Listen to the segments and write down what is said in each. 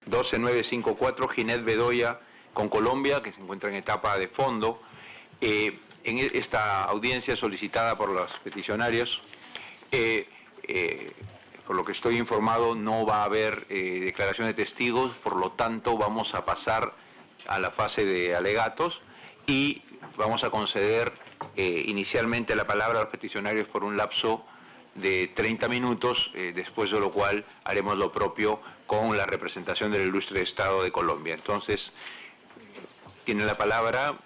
12954 Ginette Bedoya con Colombia, que se encuentra en etapa de fondo. En esta audiencia solicitada por los peticionarios, por lo que estoy informado, no va a haber declaración de testigos, por lo tanto vamos a pasar a la fase de alegatos y vamos a conceder inicialmente la palabra a los peticionarios por un lapso de 30 minutos, después de lo cual haremos lo propio con la representación del ilustre Estado de Colombia. Entonces, tienen la palabra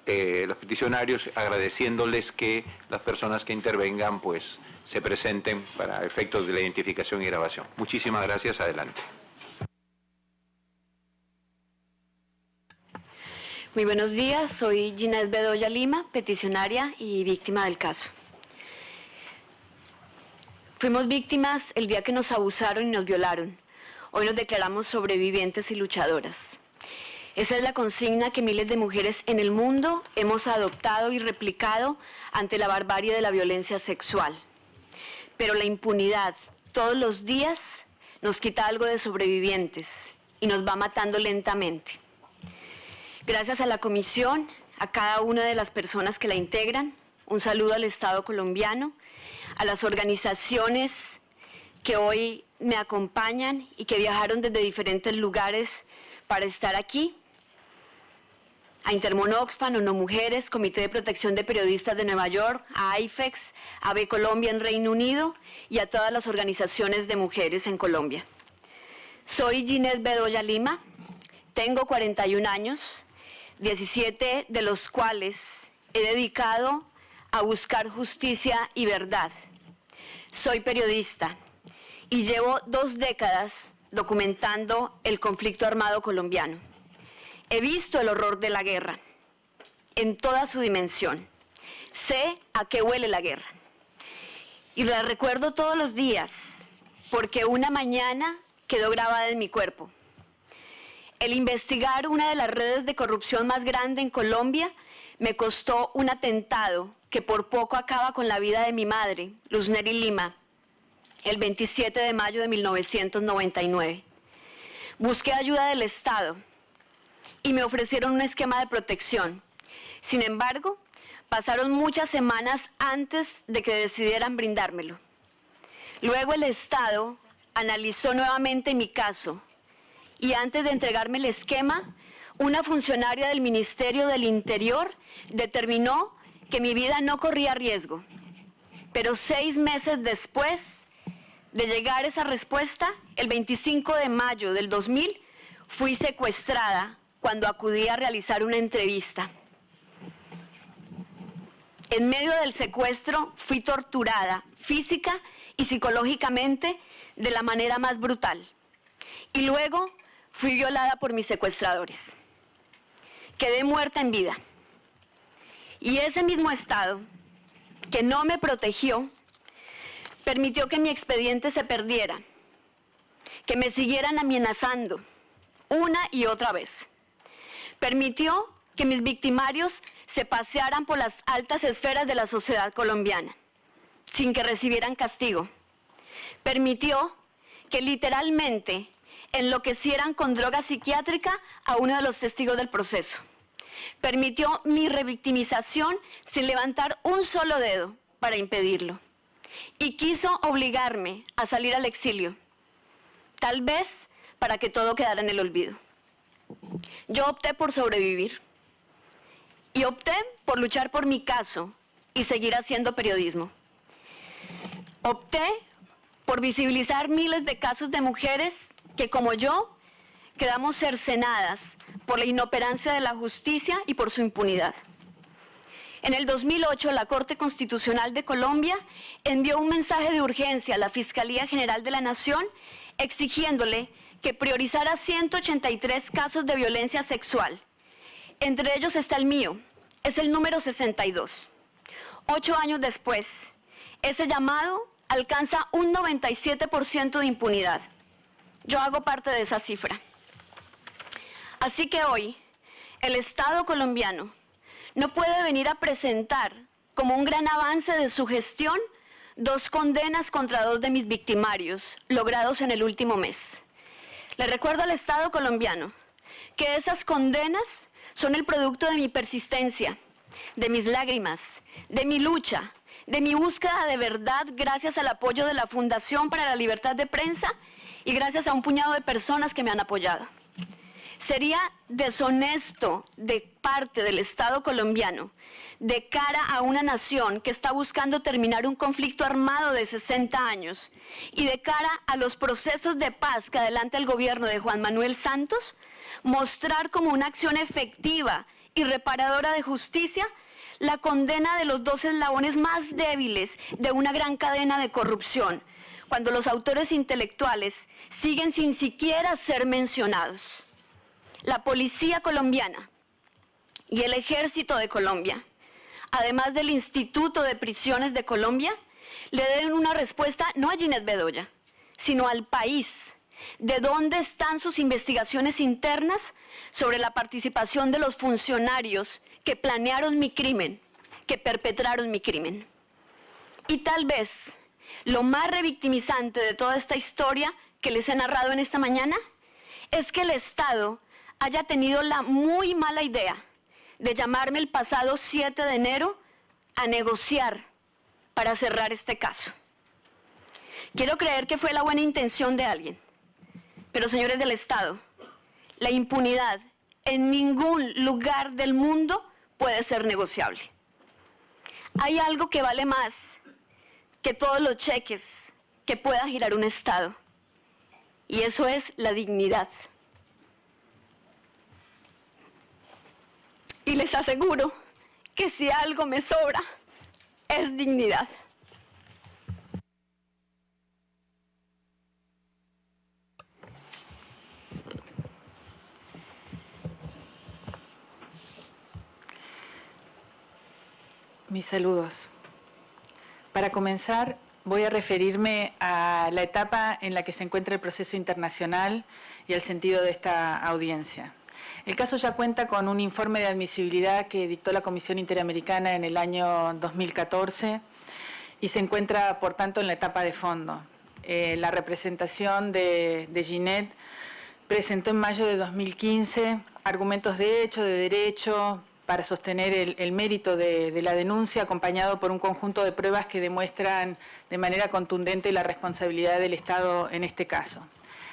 los peticionarios, agradeciéndoles que las personas que intervengan pues se presenten para efectos de la identificación y grabación. Muchísimas gracias. Adelante. Muy buenos días, soy Ginette Bedoya Lima, peticionaria y víctima del caso. Fuimos víctimas el día que nos abusaron y nos violaron. Hoy nos declaramos sobrevivientes y luchadoras. Esa es la consigna que miles de mujeres en el mundo hemos adoptado y replicado ante la barbarie de la violencia sexual. Pero la impunidad todos los días nos quita algo de sobrevivientes y nos va matando lentamente. Gracias a la comisión, a cada una de las personas que la integran, un saludo al Estado colombiano, a las organizaciones que hoy me acompañan y que viajaron desde diferentes lugares para estar aquí, a Intermon Oxfam, ONU Mujeres, Comité de Protección de Periodistas de Nueva York, a IFEX, a AB Colombia en Reino Unido y a todas las organizaciones de mujeres en Colombia. Soy Ginette Bedoya Lima, tengo 41 años, 17 de los cuales he dedicado a buscar justicia y verdad. Soy periodista y llevo 2 décadas documentando el conflicto armado colombiano. He visto el horror de la guerra en toda su dimensión. Sé a qué huele la guerra. Y la recuerdo todos los días porque una mañana quedó grabada en mi cuerpo. El investigar una de las redes de corrupción más grande en Colombia me costó un atentado que por poco acaba con la vida de mi madre, Luznery Lima, el 27 de mayo de 1999. Busqué ayuda del Estado y me ofrecieron un esquema de protección. Sin embargo, pasaron muchas semanas antes de que decidieran brindármelo. Luego el Estado analizó nuevamente mi caso y antes de entregarme el esquema, una funcionaria del Ministerio del Interior determinó que mi vida no corría riesgo. Pero 6 meses después de llegar esa respuesta, el 25 de mayo del 2000, fui secuestrada cuando acudí a realizar una entrevista. En medio del secuestro fui torturada física y psicológicamente de la manera más brutal. Y luego fui violada por mis secuestradores. Quedé muerta en vida. Y ese mismo Estado, que no me protegió, permitió que mi expediente se perdiera, que me siguieran amenazando una y otra vez. Permitió que mis victimarios se pasearan por las altas esferas de la sociedad colombiana, sin que recibieran castigo. Permitió que literalmente enloquecieran con droga psiquiátrica a uno de los testigos del proceso. Permitió mi revictimización sin levantar un solo dedo para impedirlo. Y quiso obligarme a salir al exilio, tal vez para que todo quedara en el olvido. Yo opté por sobrevivir y opté por luchar por mi caso y seguir haciendo periodismo. Opté por visibilizar miles de casos de mujeres que, como yo, quedamos cercenadas por la inoperancia de la justicia y por su impunidad. En el 2008, la Corte Constitucional de Colombia envió un mensaje de urgencia a la Fiscalía General de la Nación exigiéndole que priorizara 183 casos de violencia sexual. Entre ellos está el mío, es el número 62. 8 años después, ese llamado alcanza un 97% de impunidad. Yo hago parte de esa cifra. Así que hoy, el Estado colombiano no puede venir a presentar como un gran avance de su gestión 2 condenas contra 2 de mis victimarios, logrados en el último mes. Le recuerdo al Estado colombiano que esas condenas son el producto de mi persistencia, de mis lágrimas, de mi lucha, de mi búsqueda de verdad gracias al apoyo de la Fundación para la Libertad de Prensa y gracias a un puñado de personas que me han apoyado. Sería deshonesto de parte del Estado colombiano, de cara a una nación que está buscando terminar un conflicto armado de 60 años y de cara a los procesos de paz que adelanta el gobierno de Juan Manuel Santos, mostrar como una acción efectiva y reparadora de justicia la condena de los dos eslabones más débiles de una gran cadena de corrupción, cuando los autores intelectuales siguen sin siquiera ser mencionados. La policía colombiana y el ejército de Colombia, además del Instituto de Prisiones de Colombia, le deben una respuesta no a Ginette Bedoya, sino al país. ¿De dónde están sus investigaciones internas sobre la participación de los funcionarios que planearon mi crimen, que perpetraron mi crimen? Y tal vez lo más revictimizante de toda esta historia que les he narrado en esta mañana es que el Estado haya tenido la muy mala idea de llamarme el pasado 7 de enero a negociar para cerrar este caso. Quiero creer que fue la buena intención de alguien, pero señores del Estado, la impunidad en ningún lugar del mundo puede ser negociable. Hay algo que vale más que todos los cheques que pueda girar un Estado, y eso es la dignidad. Y les aseguro que si algo me sobra, es dignidad. Mis saludos. Para comenzar, voy a referirme a la etapa en la que se encuentra el proceso internacional y al sentido de esta audiencia. El caso ya cuenta con un informe de admisibilidad que dictó la Comisión Interamericana en el año 2014 y se encuentra, por tanto, en la etapa de fondo. La representación de Ginette presentó en mayo de 2015 argumentos de hecho, de derecho, para sostener el mérito de la denuncia, acompañado por un conjunto de pruebas que demuestran de manera contundente la responsabilidad del Estado en este caso.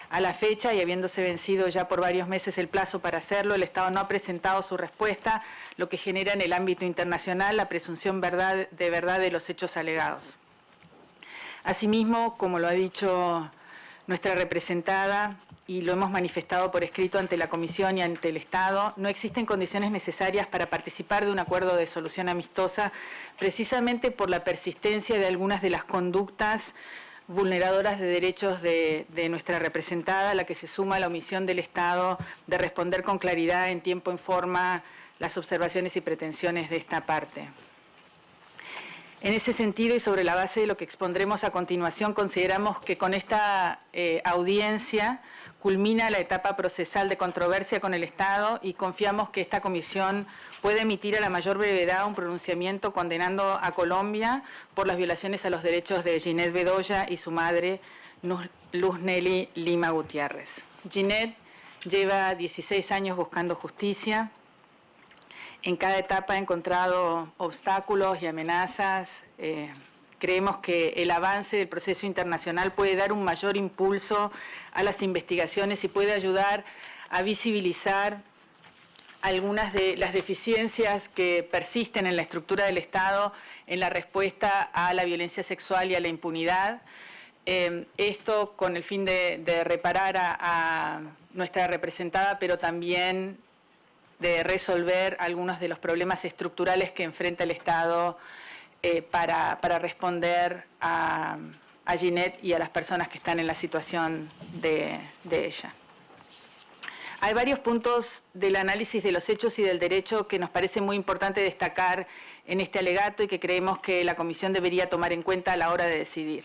A la fecha, y habiéndose vencido ya por varios meses el plazo para hacerlo, el Estado no ha presentado su respuesta, lo que genera en el ámbito internacional la presunción de verdad de los hechos alegados. Asimismo, como lo ha dicho nuestra representada, y lo hemos manifestado por escrito ante la Comisión y ante el Estado, no existen condiciones necesarias para participar de un acuerdo de solución amistosa, precisamente por la persistencia de algunas de las conductas vulneradoras de derechos de nuestra representada, a la que se suma la omisión del Estado de responder con claridad, en tiempo y en forma, las observaciones y pretensiones de esta parte. En ese sentido, y sobre la base de lo que expondremos a continuación, consideramos que con esta audiencia culmina la etapa procesal de controversia con el Estado y confiamos que esta comisión puede emitir a la mayor brevedad un pronunciamiento condenando a Colombia por las violaciones a los derechos de Ginette Bedoya y su madre, Luz Nelly Lima Gutiérrez. Ginette lleva 16 años buscando justicia. En cada etapa ha encontrado obstáculos y amenazas. Creemos que el avance del proceso internacional puede dar un mayor impulso a las investigaciones y puede ayudar a visibilizar algunas de las deficiencias que persisten en la estructura del Estado en la respuesta a la violencia sexual y a la impunidad. Esto con el fin de reparar a nuestra representada, pero también de resolver algunos de los problemas estructurales que enfrenta el Estado para responder a Ginette y a las personas que están en la situación de ella. Hay varios puntos del análisis de los hechos y del derecho que nos parece muy importante destacar en este alegato y que creemos que la Comisión debería tomar en cuenta a la hora de decidir.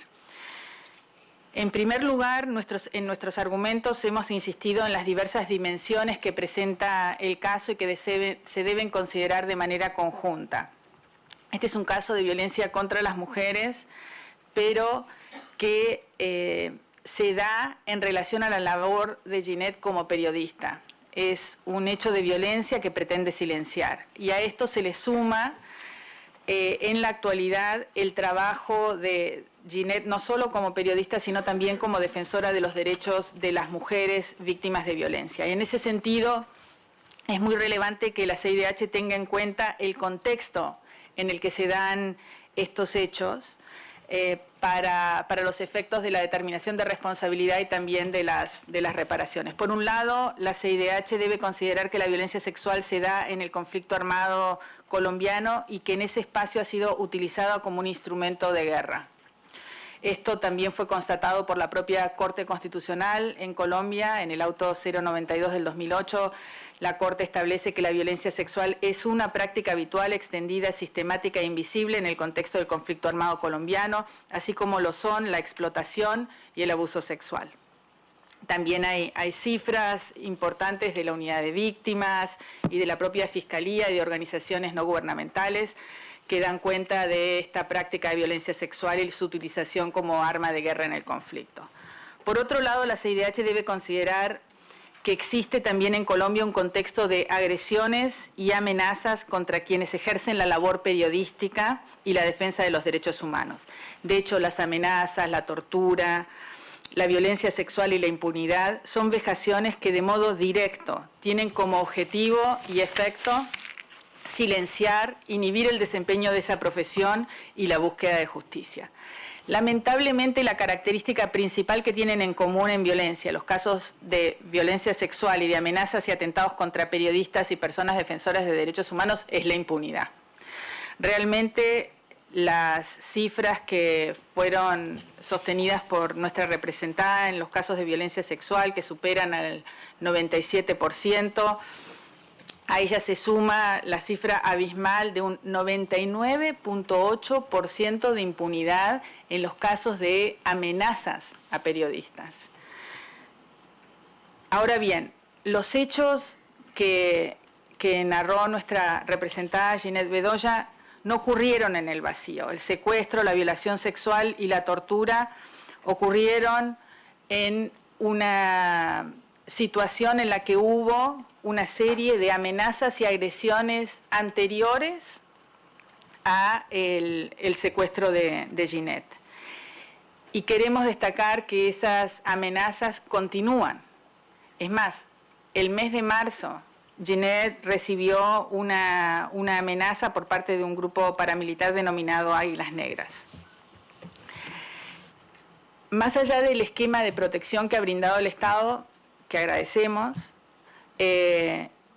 En primer lugar, en nuestros argumentos hemos insistido en las diversas dimensiones que presenta el caso y que se deben considerar de manera conjunta. Este es un caso de violencia contra las mujeres, pero que se da en relación a la labor de Ginette como periodista. Es un hecho de violencia que pretende silenciar. Y a esto se le suma en la actualidad el trabajo de Ginette no solo como periodista, sino también como defensora de los derechos de las mujeres víctimas de violencia. Y en ese sentido es muy relevante que la CIDH tenga en cuenta el contexto en el que se dan estos hechos para los efectos de la determinación de responsabilidad y también de las reparaciones. Por un lado, la CIDH debe considerar que la violencia sexual se da en el conflicto armado colombiano y que en ese espacio ha sido utilizado como un instrumento de guerra. Esto también fue constatado por la propia Corte Constitucional en Colombia, en el auto 092 del 2008. La Corte establece que la violencia sexual es una práctica habitual, extendida, sistemática e invisible en el contexto del conflicto armado colombiano, así como lo son la explotación y el abuso sexual. También hay cifras importantes de la unidad de víctimas y de la propia Fiscalía y de organizaciones no gubernamentales que dan cuenta de esta práctica de violencia sexual y su utilización como arma de guerra en el conflicto. Por otro lado, la CIDH debe considerar que existe también en Colombia un contexto de agresiones y amenazas contra quienes ejercen la labor periodística y la defensa de los derechos humanos. De hecho, las amenazas, la tortura, la violencia sexual y la impunidad son vejaciones que de modo directo tienen como objetivo y efecto silenciar, inhibir el desempeño de esa profesión y la búsqueda de justicia. Lamentablemente, la característica principal que tienen en común en violencia, los casos de violencia sexual y de amenazas y atentados contra periodistas y personas defensoras de derechos humanos es la impunidad. Realmente, las cifras que fueron sostenidas por nuestra representada en los casos de violencia sexual, que superan al 97%, a ella se suma la cifra abismal de un 99.8% de impunidad en los casos de amenazas a periodistas. Ahora bien, los hechos que narró nuestra representada Ginette Bedoya no ocurrieron en el vacío. El secuestro, la violación sexual y la tortura ocurrieron en una situación en la que hubo una serie de amenazas y agresiones anteriores a el secuestro de Ginette. Y queremos destacar que esas amenazas continúan. Es más, el mes de marzo, Ginette recibió una amenaza por parte de un grupo paramilitar denominado Águilas Negras. Más allá del esquema de protección que ha brindado el Estado, que agradecemos,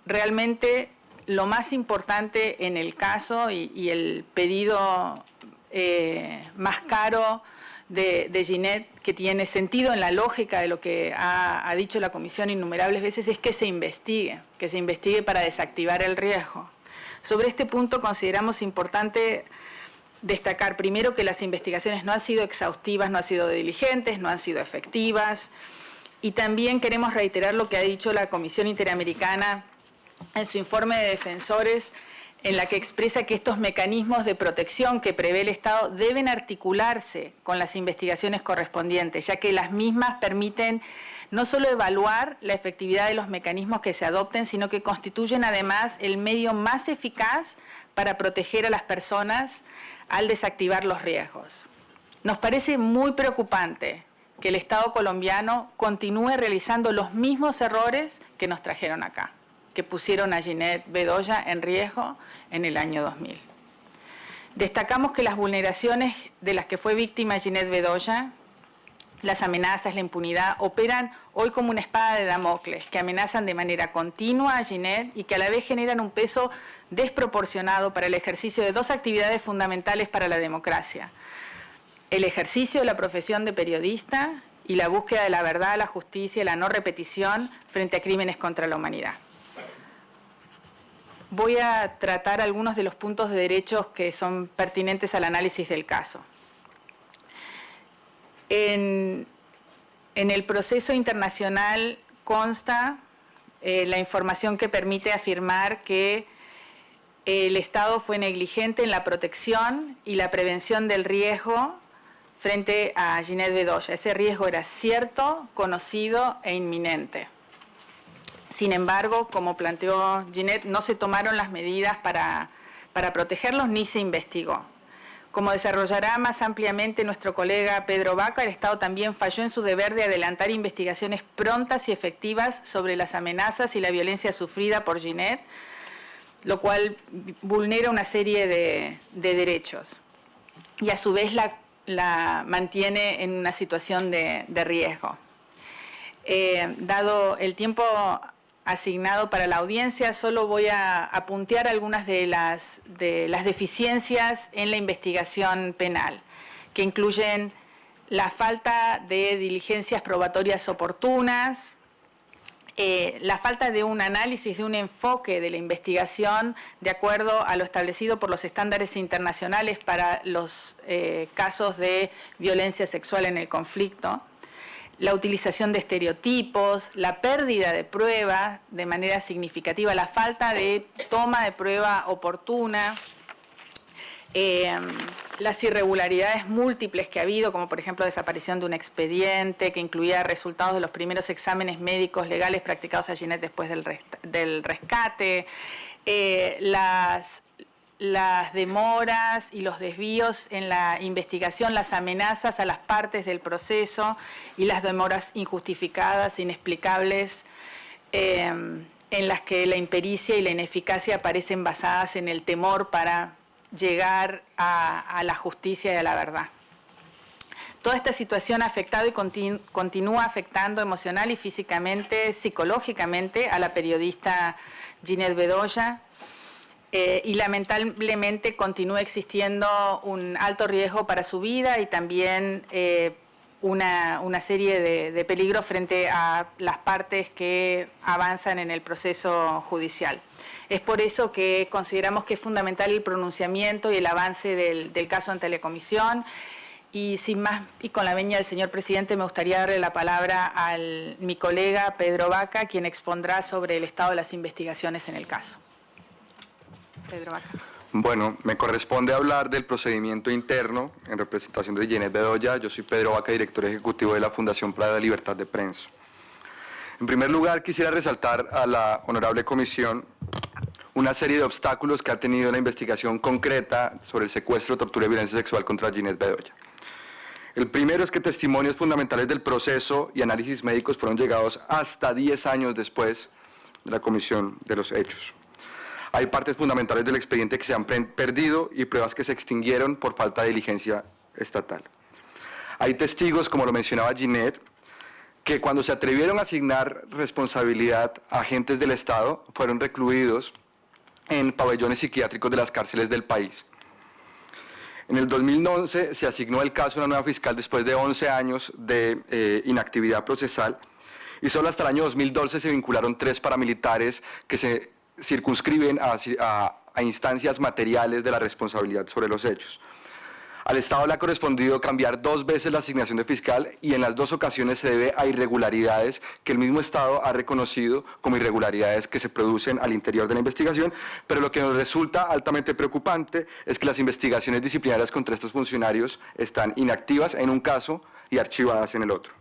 realmente lo más importante en el caso y el pedido más caro de Ginette, que tiene sentido en la lógica de lo que ha dicho la Comisión innumerables veces, es que se investigue para desactivar el riesgo. Sobre este punto consideramos importante destacar primero que las investigaciones no han sido exhaustivas, no han sido diligentes, no han sido efectivas. Y también queremos reiterar lo que ha dicho la Comisión Interamericana en su informe de defensores, en la que expresa que estos mecanismos de protección que prevé el Estado deben articularse con las investigaciones correspondientes, ya que las mismas permiten no solo evaluar la efectividad de los mecanismos que se adopten, sino que constituyen además el medio más eficaz para proteger a las personas al desactivar los riesgos. Nos parece muy preocupante que el Estado colombiano continúe realizando los mismos errores que nos trajeron acá, que pusieron a Ginette Bedoya en riesgo en el año 2000. Destacamos que las vulneraciones de las que fue víctima Ginette Bedoya, las amenazas, la impunidad, operan hoy como una espada de Damocles, que amenazan de manera continua a Ginette y que a la vez generan un peso desproporcionado para el ejercicio de dos actividades fundamentales para la democracia: el ejercicio de la profesión de periodista y la búsqueda de la verdad, la justicia y la no repetición frente a crímenes contra la humanidad. Voy a tratar algunos de los puntos de derechos que son pertinentes al análisis del caso. En el proceso internacional consta la información que permite afirmar que el Estado fue negligente en la protección y la prevención del riesgo frente a Ginette Bedoya. Ese riesgo era cierto, conocido e inminente. Sin embargo, como planteó Ginette, no se tomaron las medidas para protegerlos ni se investigó. Como desarrollará más ampliamente nuestro colega Pedro Vaca, el Estado también falló en su deber de adelantar investigaciones prontas y efectivas sobre las amenazas y la violencia sufrida por Ginette, lo cual vulnera una serie de derechos y a su vez la mantiene en una situación de riesgo. Dado el tiempo asignado para la audiencia, solo voy a puntear algunas de las deficiencias en la investigación penal, que incluyen la falta de diligencias probatorias oportunas, la falta de un análisis, de un enfoque de la investigación de acuerdo a lo establecido por los estándares internacionales para los casos de violencia sexual en el conflicto, la utilización de estereotipos, la pérdida de pruebas de manera significativa, la falta de toma de prueba oportuna, las irregularidades múltiples que ha habido, como por ejemplo desaparición de un expediente que incluía resultados de los primeros exámenes médicos legales practicados a Ginette después del rescate, las demoras y los desvíos en la investigación, las amenazas a las partes del proceso y las demoras injustificadas, inexplicables, en las que la impericia y la ineficacia parecen basadas en el temor para llegar a la justicia y a la verdad. Toda esta situación ha afectado y continúa afectando emocional y físicamente, psicológicamente a la periodista Ginette Bedoya, y lamentablemente continúa existiendo un alto riesgo para su vida y también una serie de peligros frente a las partes que avanzan en el proceso judicial. Es por eso que consideramos que es fundamental el pronunciamiento y el avance del caso ante la comisión. Y sin más, y con la venia del señor presidente, me gustaría darle la palabra a mi colega Pedro Vaca, quien expondrá sobre el estado de las investigaciones en el caso. Pedro Vaca. Bueno, me corresponde hablar del procedimiento interno en representación de Ginette Bedoya. Yo soy Pedro Vaca, director ejecutivo de la Fundación para la Libertad de Prensa. En primer lugar, quisiera resaltar a la honorable comisión una serie de obstáculos que ha tenido la investigación concreta sobre el secuestro, tortura y violencia sexual contra Ginette Bedoya. El primero es que testimonios fundamentales del proceso y análisis médicos fueron llegados hasta 10 años después de la comisión de los hechos. Hay partes fundamentales del expediente que se han perdido y pruebas que se extinguieron por falta de diligencia estatal. Hay testigos, como lo mencionaba Ginette, que cuando se atrevieron a asignar responsabilidad a agentes del Estado fueron recluidos en pabellones psiquiátricos de las cárceles del país. En el 2011 se asignó el caso a una nueva fiscal después de 11 años de inactividad procesal y solo hasta el año 2012 se vincularon 3 paramilitares que se circunscriben a instancias materiales de la responsabilidad sobre los hechos. Al Estado le ha correspondido cambiar 2 veces la asignación de fiscal y en las 2 ocasiones se debe a irregularidades que el mismo Estado ha reconocido como irregularidades que se producen al interior de la investigación, pero lo que nos resulta altamente preocupante es que las investigaciones disciplinarias contra estos funcionarios están inactivas en un caso y archivadas en el otro.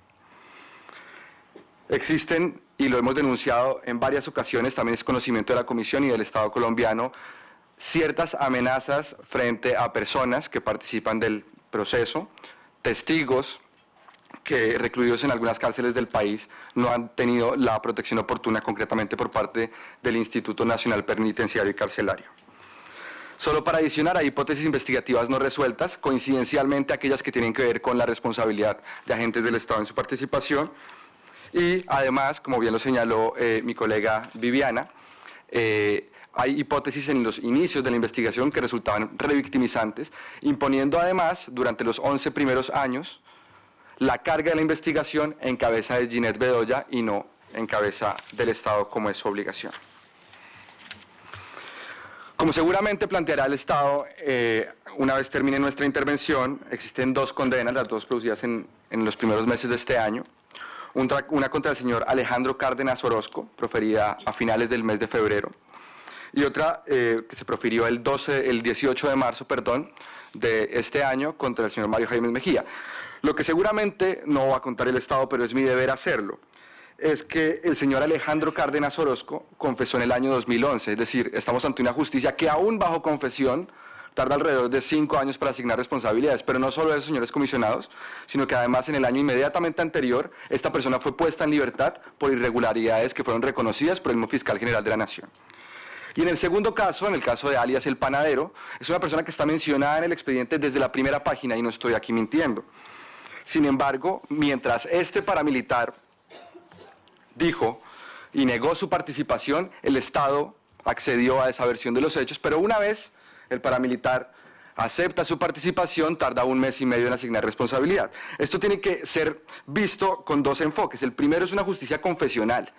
Existen, y lo hemos denunciado en varias ocasiones, también es conocimiento de la Comisión y del Estado colombiano, ciertas amenazas frente a personas que participan del proceso, testigos que recluidos en algunas cárceles del país no han tenido la protección oportuna concretamente por parte del Instituto Nacional Penitenciario y Carcelario. Solo para adicionar, hay hipótesis investigativas no resueltas, coincidencialmente aquellas que tienen que ver con la responsabilidad de agentes del Estado en su participación. Y además, como bien lo señaló mi colega Viviana, hay hipótesis en los inicios de la investigación que resultaban revictimizantes, imponiendo además, durante los 11 primeros años, la carga de la investigación en cabeza de Ginette Bedoya y no en cabeza del Estado, como es su obligación. Como seguramente planteará el Estado, una vez termine nuestra intervención, existen 2 condenas, las 2 producidas en los primeros meses de este año. Una contra el señor Alejandro Cárdenas Orozco, proferida a finales del mes de febrero, y otra que se profirió el 18 de marzo, de este año contra el señor Mario Jaime Mejía. Lo que seguramente no va a contar el Estado, pero es mi deber hacerlo, es que el señor Alejandro Cárdenas Orozco confesó en el año 2011, es decir, estamos ante una justicia que aún bajo confesión tarda alrededor de 5 años para asignar responsabilidades, pero no solo eso, señores comisionados, sino que además en el año inmediatamente anterior, esta persona fue puesta en libertad por irregularidades que fueron reconocidas por el mismo fiscal general de la Nación. Y en el segundo caso, en el caso de alias El Panadero, es una persona que está mencionada en el expediente desde la primera página y no estoy aquí mintiendo. Sin embargo, mientras este paramilitar dijo y negó su participación, el Estado accedió a esa versión de los hechos, pero una vez el paramilitar acepta su participación, tarda 1 mes y medio en asignar responsabilidad. Esto tiene que ser visto con 2 enfoques. El primero es una justicia confesional,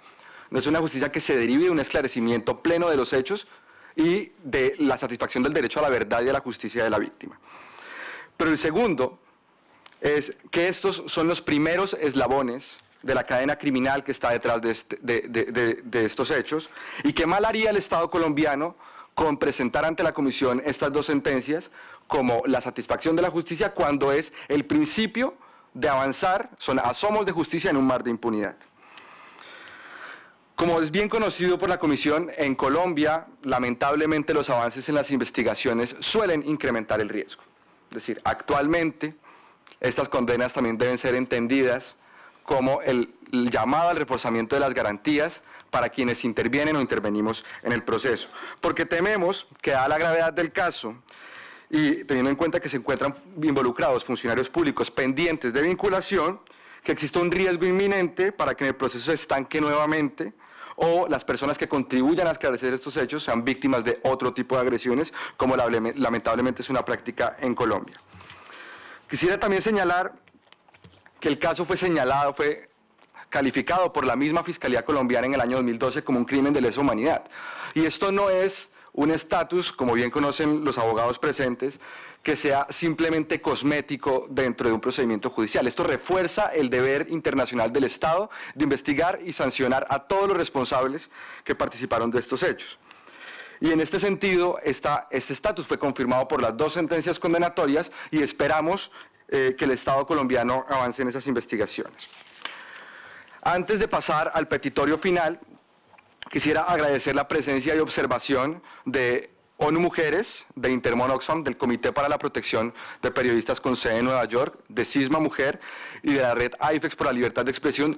no es una justicia que se derive de un esclarecimiento pleno de los hechos y de la satisfacción del derecho a la verdad y a la justicia de la víctima. Pero el segundo es que estos son los primeros eslabones de la cadena criminal que está detrás de estos hechos, y que mal haría el Estado colombiano con presentar ante la Comisión estas 2 sentencias como la satisfacción de la justicia, cuando es el principio de avanzar, son asomos de justicia en un mar de impunidad. Como es bien conocido por la Comisión, en Colombia, lamentablemente los avances en las investigaciones suelen incrementar el riesgo. Es decir, actualmente estas condenas también deben ser entendidas como el llamado al reforzamiento de las garantías para quienes intervienen o intervenimos en el proceso. Porque tememos que, dada la gravedad del caso y teniendo en cuenta que se encuentran involucrados funcionarios públicos pendientes de vinculación, que exista un riesgo inminente para que en el proceso se estanque nuevamente, o las personas que contribuyan a esclarecer estos hechos sean víctimas de otro tipo de agresiones, como lamentablemente es una práctica en Colombia. Quisiera también señalar que el caso fue calificado por la misma Fiscalía colombiana en el año 2012 como un crimen de lesa humanidad. Y esto no es un estatus, como bien conocen los abogados presentes, que sea simplemente cosmético dentro de un procedimiento judicial. Esto refuerza el deber internacional del Estado de investigar y sancionar a todos los responsables que participaron de estos hechos. Y en este sentido, este estatus fue confirmado por las 2 sentencias condenatorias y esperamos que el Estado colombiano avance en esas investigaciones. Antes de pasar al petitorio final, quisiera agradecer la presencia y observación de ONU Mujeres, de Intermon Oxfam, del Comité para la Protección de Periodistas con sede en Nueva York, de Cisma Mujer y de la red IFEX por la Libertad de Expresión,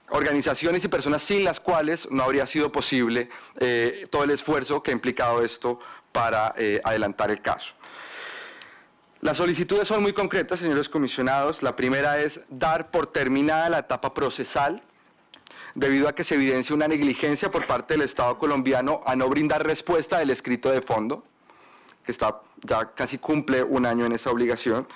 organizaciones y personas sin las cuales no habría sido posible todo el esfuerzo que ha implicado esto para adelantar el caso. Las solicitudes son muy concretas, señores comisionados. La primera es dar por terminada la etapa procesal, debido a que se evidencia una negligencia por parte del Estado colombiano a no brindar respuesta del escrito de fondo, que ya casi cumple 1 año en esa obligación.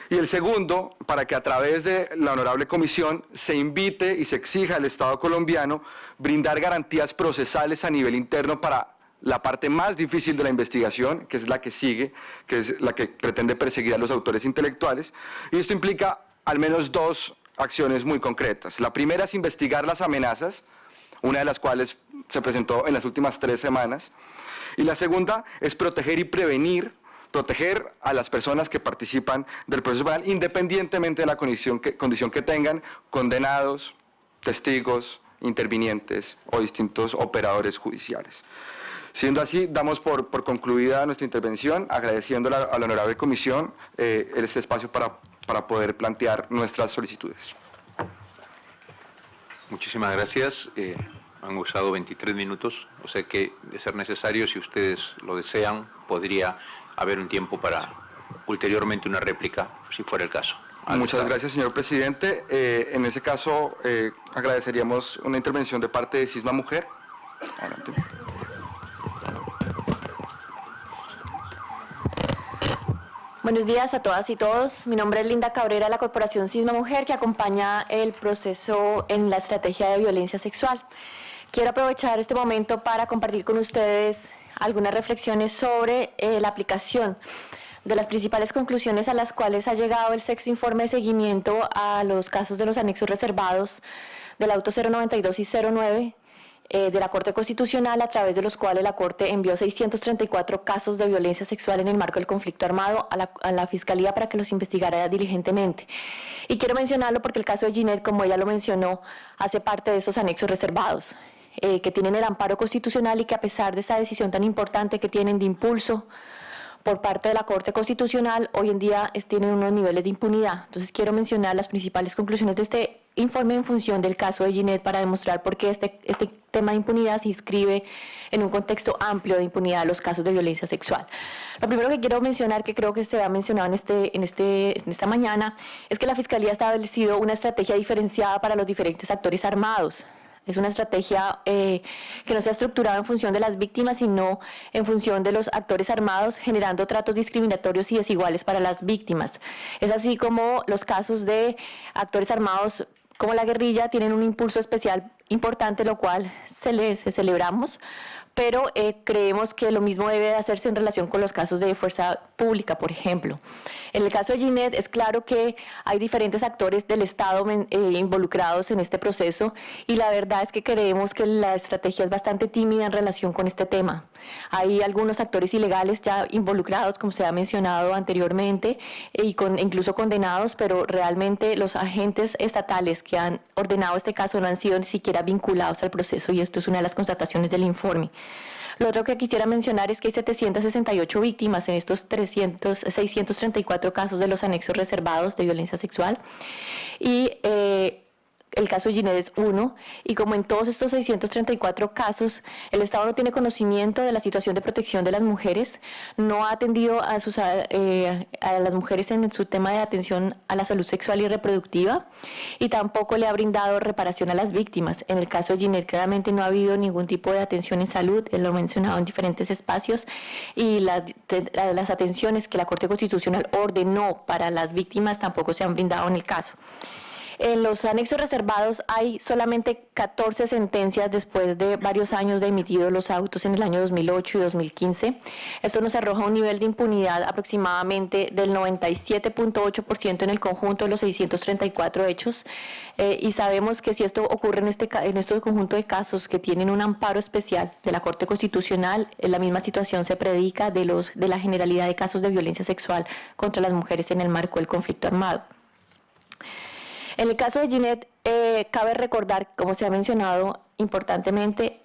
Y el segundo, para que a través de la honorable comisión se invite y se exija al Estado colombiano brindar garantías procesales a nivel interno para la parte más difícil de la investigación, que es la que sigue, que es la que pretende perseguir a los autores intelectuales. Y esto implica al menos 2 acciones muy concretas. La primera es investigar las amenazas, una de las cuales se presentó en las últimas 3 semanas. Y la segunda es proteger y prevenir, proteger a las personas que participan del proceso penal, independientemente de la condición que tengan, condenados, testigos, intervinientes o distintos operadores judiciales. Siendo así, damos por concluida nuestra intervención, agradeciéndole a la honorable comisión este espacio para poder plantear nuestras solicitudes. Muchísimas gracias. Han usado 23 minutos, o sea que, de ser necesario, si ustedes lo desean, podría haber un tiempo para ulteriormente una réplica, si fuera el caso. Muchas gracias, señor presidente. En ese caso, agradeceríamos una intervención de parte de Cisma Mujer. Adelante. Buenos días a todas y todos. Mi nombre es Linda Cabrera, de la Corporación Cisma Mujer, que acompaña el proceso en la estrategia de violencia sexual. Quiero aprovechar este momento para compartir con ustedes algunas reflexiones sobre la aplicación de las principales conclusiones a las cuales ha llegado el 6º informe de seguimiento a los casos de los anexos reservados del auto 092 y 09 de la Corte Constitucional, a través de los cuales la Corte envió 634 casos de violencia sexual en el marco del conflicto armado a la Fiscalía para que los investigara diligentemente. Y quiero mencionarlo porque el caso de Ginette, como ella lo mencionó, hace parte de esos anexos reservados, que tienen el amparo constitucional y que a pesar de esa decisión tan importante que tienen de impulso por parte de la Corte Constitucional, hoy en día tienen unos niveles de impunidad. Entonces quiero mencionar las principales conclusiones de este informe en función del caso de Ginette para demostrar por qué este tema de impunidad se inscribe en un contexto amplio de impunidad de los casos de violencia sexual. Lo primero que quiero mencionar, que creo que se ha mencionado en esta mañana, es que la Fiscalía ha establecido una estrategia diferenciada para los diferentes actores armados. Es una estrategia que no se ha estructurado en función de las víctimas, sino en función de los actores armados, generando tratos discriminatorios y desiguales para las víctimas. Es así como los casos de actores armados como la guerrilla tienen un impulso especial importante, lo cual celebramos, pero creemos que lo mismo debe de hacerse en relación con los casos de fuerza pública, por ejemplo. En el caso de Ginette es claro que hay diferentes actores del Estado involucrados en este proceso y la verdad es que creemos que la estrategia es bastante tímida en relación con este tema. Hay algunos actores ilegales ya involucrados, como se ha mencionado anteriormente, y incluso condenados, pero realmente los agentes estatales que han ordenado este caso no han sido ni siquiera vinculados al proceso y esto es una de las constataciones del informe. Lo otro que quisiera mencionar es que hay 768 víctimas en estos 634 casos de los anexos reservados de violencia sexual y el caso de Ginette es uno, y como en todos estos 634 casos, el Estado no tiene conocimiento de la situación de protección de las mujeres, no ha atendido a las mujeres en su tema de atención a la salud sexual y reproductiva, y tampoco le ha brindado reparación a las víctimas. En el caso de Ginette, claramente no ha habido ningún tipo de atención en salud, él lo ha mencionado en diferentes espacios, y las atenciones que la Corte Constitucional ordenó para las víctimas tampoco se han brindado en el caso. En los anexos reservados hay solamente 14 sentencias después de varios años de emitidos los autos en el año 2008 y 2015. Esto nos arroja un nivel de impunidad aproximadamente del 97.8% en el conjunto de los 634 hechos. Y sabemos que si esto ocurre en este conjunto de casos que tienen un amparo especial de la Corte Constitucional, la misma situación se predica de la generalidad de casos de violencia sexual contra las mujeres en el marco del conflicto armado. En el caso de Ginette, cabe recordar, como se ha mencionado importantemente,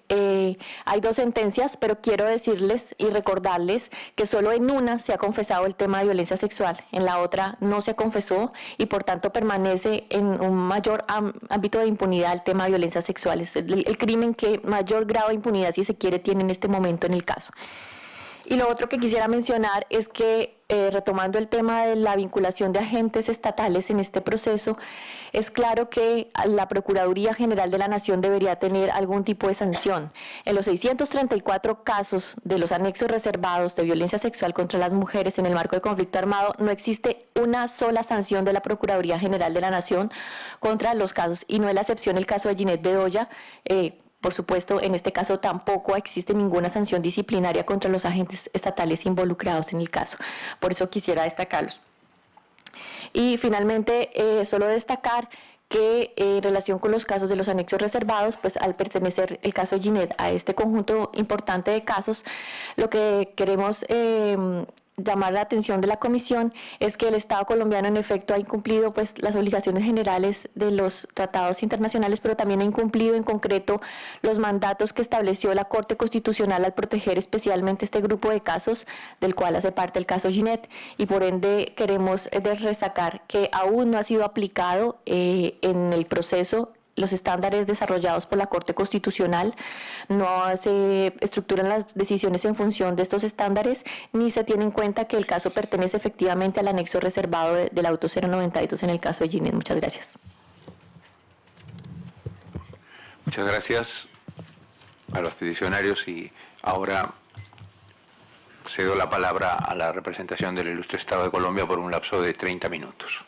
hay 2 sentencias, pero quiero decirles y recordarles que solo en una se ha confesado el tema de violencia sexual, en la otra no se confesó y por tanto permanece en un mayor ámbito de impunidad el tema de violencia sexual. Es el crimen que mayor grado de impunidad, si se quiere, tiene en este momento en el caso. Y lo otro que quisiera mencionar es que, retomando el tema de la vinculación de agentes estatales en este proceso, es claro que la Procuraduría General de la Nación debería tener algún tipo de sanción. En los 634 casos de los anexos reservados de violencia sexual contra las mujeres en el marco del conflicto armado, no existe una sola sanción de la Procuraduría General de la Nación contra los casos, y no es la excepción el caso de Ginette Bedoya. Por supuesto, en este caso tampoco existe ninguna sanción disciplinaria contra los agentes estatales involucrados en el caso. Por eso quisiera destacarlos. Y finalmente, solo destacar que en relación con los casos de los anexos reservados, pues al pertenecer el caso de Ginette a este conjunto importante de casos, lo que queremos llamar la atención de la Comisión es que el Estado colombiano en efecto ha incumplido pues las obligaciones generales de los tratados internacionales, pero también ha incumplido en concreto los mandatos que estableció la Corte Constitucional al proteger especialmente este grupo de casos, del cual hace parte el caso Ginette, y por ende queremos destacar que aún no ha sido aplicado en el proceso los estándares desarrollados por la Corte Constitucional, no se estructuran las decisiones en función de estos estándares, ni se tiene en cuenta que el caso pertenece efectivamente al anexo reservado del auto 092 en el caso de Ginette. Muchas gracias. Muchas gracias a los peticionarios y ahora cedo la palabra a la representación del ilustre Estado de Colombia por un lapso de 30 minutos.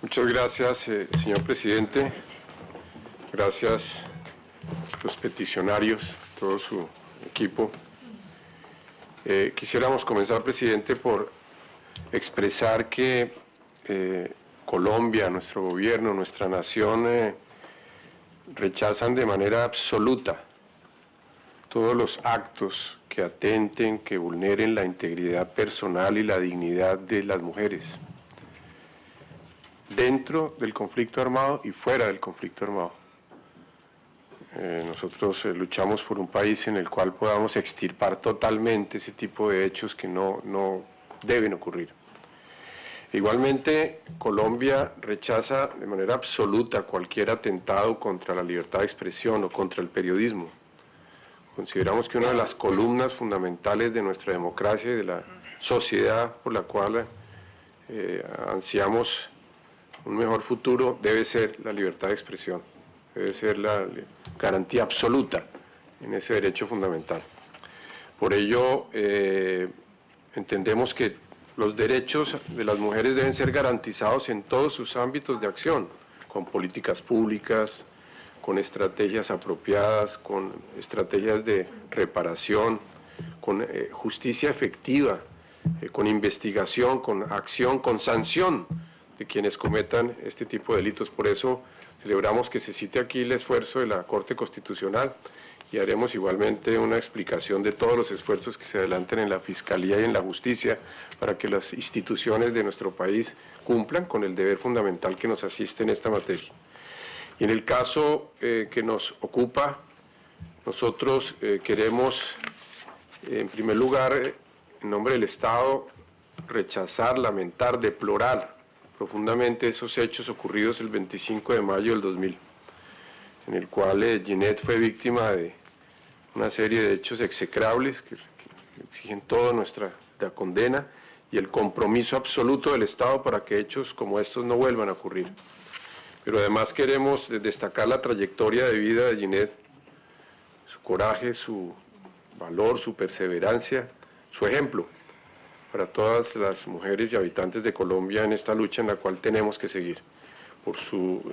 Muchas gracias, señor presidente. Gracias a los peticionarios, todo su equipo. Quisiéramos comenzar, presidente, por expresar que Colombia, nuestro gobierno, nuestra nación, rechazan de manera absoluta todos los actos que atenten, que vulneren la integridad personal y la dignidad de las mujeres, dentro del conflicto armado y fuera del conflicto armado. Nosotros luchamos por un país en el cual podamos extirpar totalmente ese tipo de hechos que no deben ocurrir. Igualmente, Colombia rechaza de manera absoluta cualquier atentado contra la libertad de expresión o contra el periodismo. Consideramos que una de las columnas fundamentales de nuestra democracia y de la sociedad por la cual ansiamos un mejor futuro debe ser la libertad de expresión, debe ser la garantía absoluta en ese derecho fundamental. Por ello, entendemos que los derechos de las mujeres deben ser garantizados en todos sus ámbitos de acción, con políticas públicas, con estrategias apropiadas, con estrategias de reparación, con justicia efectiva, con investigación, con acción, con sanción de quienes cometan este tipo de delitos. Por eso celebramos que se cite aquí el esfuerzo de la Corte Constitucional y haremos igualmente una explicación de todos los esfuerzos que se adelanten en la Fiscalía y en la Justicia para que las instituciones de nuestro país cumplan con el deber fundamental que nos asiste en esta materia. Y en el caso que nos ocupa, nosotros queremos, en primer lugar, en nombre del Estado, rechazar, lamentar, deplorar profundamente esos hechos ocurridos el 25 de mayo del 2000, en el cual Ginette fue víctima de una serie de hechos execrables que exigen toda nuestra condena y el compromiso absoluto del Estado para que hechos como estos no vuelvan a ocurrir. Pero además queremos destacar la trayectoria de vida de Ginette, su coraje, su valor, su perseverancia, su ejemplo para todas las mujeres y habitantes de Colombia en esta lucha en la cual tenemos que seguir, por su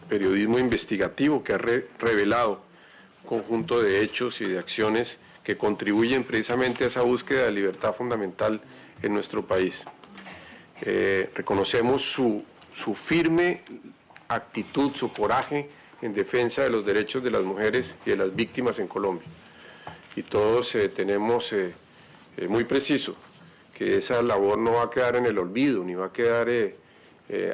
periodismo investigativo que ha revelado un conjunto de hechos y de acciones que contribuyen precisamente a esa búsqueda de libertad fundamental en nuestro país. Reconocemos su firme actitud, su coraje en defensa de los derechos de las mujeres y de las víctimas en Colombia. Y todos tenemos muy preciso que esa labor no va a quedar en el olvido, ni va a quedar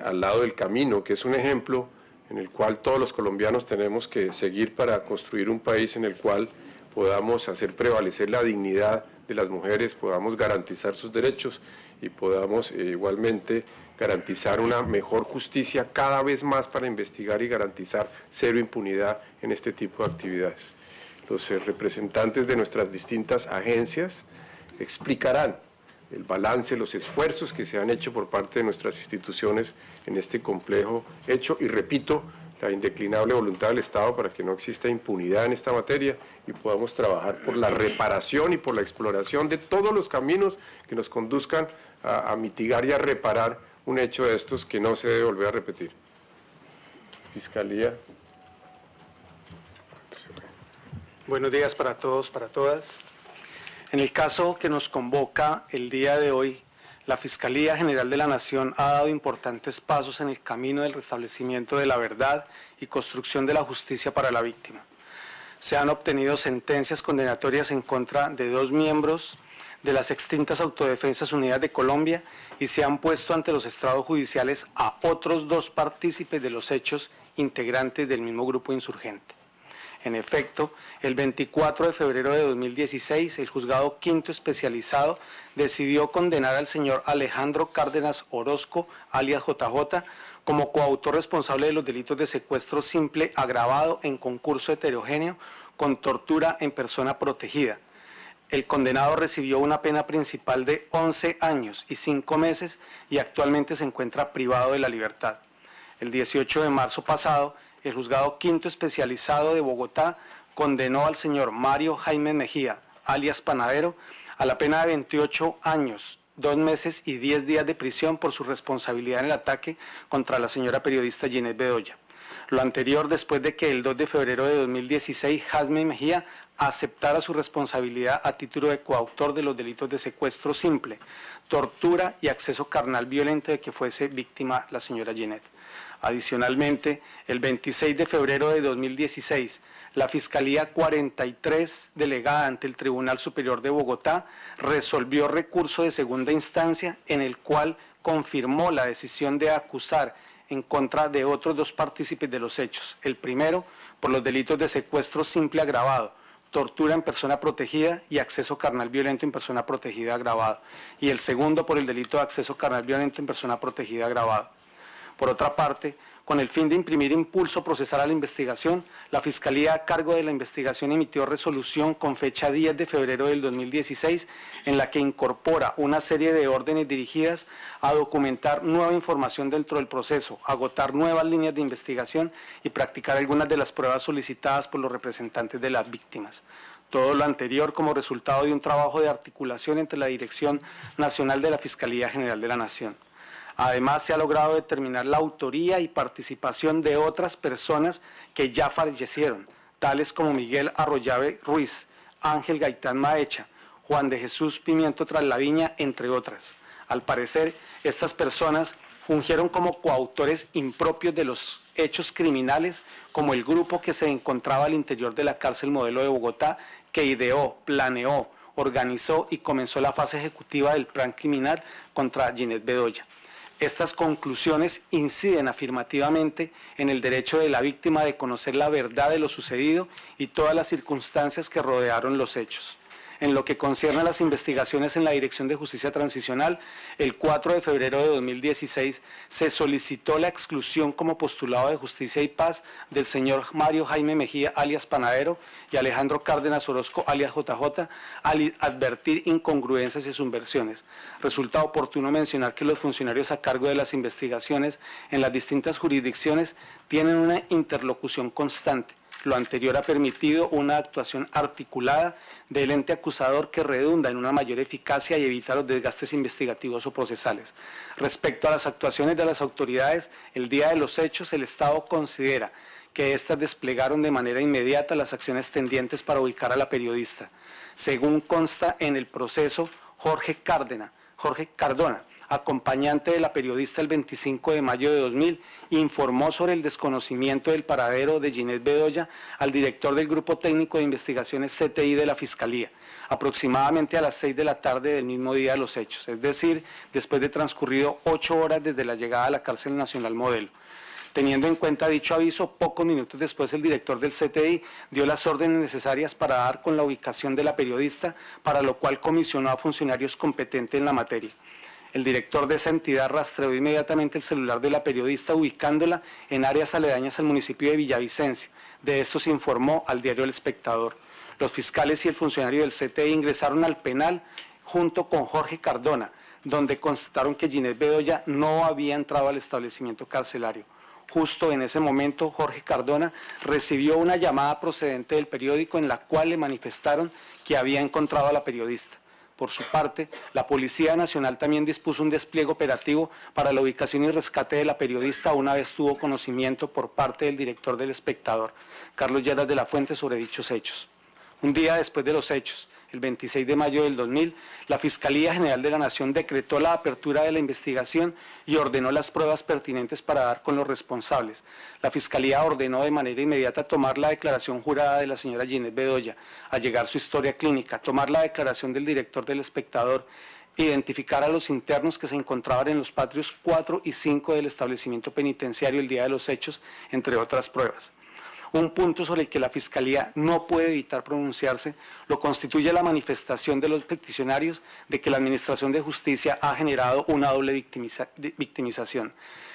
al lado del camino, que es un ejemplo en el cual todos los colombianos tenemos que seguir para construir un país en el cual podamos hacer prevalecer la dignidad de las mujeres, podamos garantizar sus derechos y podamos igualmente garantizar una mejor justicia cada vez más para investigar y garantizar cero impunidad en este tipo de actividades. Los representantes de nuestras distintas agencias explicarán el balance, los esfuerzos que se han hecho por parte de nuestras instituciones en este complejo hecho y repito, la indeclinable voluntad del Estado para que no exista impunidad en esta materia y podamos trabajar por la reparación y por la exploración de todos los caminos que nos conduzcan a mitigar y a reparar un hecho de estos que no se debe volver a repetir. Fiscalía. Buenos días para todos, para todas. En el caso que nos convoca el día de hoy, la Fiscalía General de la Nación ha dado importantes pasos en el camino del restablecimiento de la verdad y construcción de la justicia para la víctima. Se han obtenido sentencias condenatorias en contra de 2 miembros de las extintas Autodefensas Unidas de Colombia y se han puesto ante los estrados judiciales a otros 2 partícipes de los hechos integrantes del mismo grupo insurgente. En efecto, el 24 de febrero de 2016, el Juzgado Quinto Especializado decidió condenar al señor Alejandro Cárdenas Orozco, alias JJ, como coautor responsable de los delitos de secuestro simple agravado en concurso heterogéneo con tortura en persona protegida. El condenado recibió una pena principal de 11 años y 5 meses y actualmente se encuentra privado de la libertad. El 18 de marzo pasado, el Juzgado Quinto Especializado de Bogotá condenó al señor Mario Jaime Mejía, alias Panadero, a la pena de 28 años, 2 meses y 10 días de prisión por su responsabilidad en el ataque contra la señora periodista Ginette Bedoya. Lo anterior después de que el 2 de febrero de 2016 Jaime Mejía aceptara su responsabilidad a título de coautor de los delitos de secuestro simple, tortura y acceso carnal violento de que fuese víctima la señora Ginette. Adicionalmente, el 26 de febrero de 2016, la Fiscalía 43, delegada ante el Tribunal Superior de Bogotá, resolvió recurso de segunda instancia en el cual confirmó la decisión de acusar en contra de otros 2 partícipes de los hechos. El primero, por los delitos de secuestro simple agravado, tortura en persona protegida y acceso carnal violento en persona protegida agravado. Y el segundo, por el delito de acceso carnal violento en persona protegida agravado. Por otra parte, con el fin de imprimir impulso procesal a la investigación, la Fiscalía a cargo de la investigación emitió resolución con fecha 10 de febrero del 2016, en la que incorpora una serie de órdenes dirigidas a documentar nueva información dentro del proceso, agotar nuevas líneas de investigación y practicar algunas de las pruebas solicitadas por los representantes de las víctimas. Todo lo anterior como resultado de un trabajo de articulación entre la Dirección Nacional de la Fiscalía General de la Nación. Además, se ha logrado determinar la autoría y participación de otras personas que ya fallecieron, tales como Miguel Arroyave Ruiz, Ángel Gaitán Maecha, Juan de Jesús Pimiento Traslaviña, entre otras. Al parecer, estas personas fungieron como coautores impropios de los hechos criminales, como el grupo que se encontraba al interior de la cárcel Modelo de Bogotá, que ideó, planeó, organizó y comenzó la fase ejecutiva del plan criminal contra Ginette Bedoya. Estas conclusiones inciden afirmativamente en el derecho de la víctima de conocer la verdad de lo sucedido y todas las circunstancias que rodearon los hechos. En lo que concierne a las investigaciones en la Dirección de Justicia Transicional, el 4 de febrero de 2016 se solicitó la exclusión como postulado de Justicia y Paz del señor Mario Jaime Mejía, alias Panadero, y Alejandro Cárdenas Orozco, alias JJ, al advertir incongruencias y subversiones. Resulta oportuno mencionar que los funcionarios a cargo de las investigaciones en las distintas jurisdicciones tienen una interlocución constante. Lo anterior ha permitido una actuación articulada del ente acusador que redunda en una mayor eficacia y evita los desgastes investigativos o procesales. Respecto a las actuaciones de las autoridades, el día de los hechos, el Estado considera que éstas desplegaron de manera inmediata las acciones tendientes para ubicar a la periodista. Según consta en el proceso, Jorge Cardona, acompañante de la periodista el 25 de mayo de 2000, informó sobre el desconocimiento del paradero de Ginette Bedoya al director del Grupo Técnico de Investigaciones CTI de la Fiscalía, aproximadamente a las 6 de la tarde del mismo día de los hechos, es decir, después de transcurrido 8 horas desde la llegada a la cárcel Nacional Modelo. Teniendo en cuenta dicho aviso, pocos minutos después el director del CTI dio las órdenes necesarias para dar con la ubicación de la periodista, para lo cual comisionó a funcionarios competentes en la materia. El director de esa entidad rastreó inmediatamente el celular de la periodista, ubicándola en áreas aledañas al municipio de Villavicencio. De esto se informó al diario El Espectador. Los fiscales y el funcionario del CTI ingresaron al penal junto con Jorge Cardona, donde constataron que Ginette Bedoya no había entrado al establecimiento carcelario. Justo en ese momento, Jorge Cardona recibió una llamada procedente del periódico en la cual le manifestaron que había encontrado a la periodista. Por su parte, la Policía Nacional también dispuso un despliegue operativo para la ubicación y rescate de la periodista una vez tuvo conocimiento por parte del director del Espectador, Carlos Lleras de la Fuente, sobre dichos hechos. Un día después de los hechos, el 26 de mayo del 2000, la Fiscalía General de la Nación decretó la apertura de la investigación y ordenó las pruebas pertinentes para dar con los responsables. La Fiscalía ordenó de manera inmediata tomar la declaración jurada de la señora Ginette Bedoya, allegar su historia clínica, tomar la declaración del director del Espectador, identificar a los internos que se encontraban en los patios 4 y 5 del establecimiento penitenciario el día de los hechos, entre otras pruebas. Un punto sobre el que la Fiscalía no puede evitar pronunciarse lo constituye la manifestación de los peticionarios de que la Administración de Justicia ha generado una doble victimización,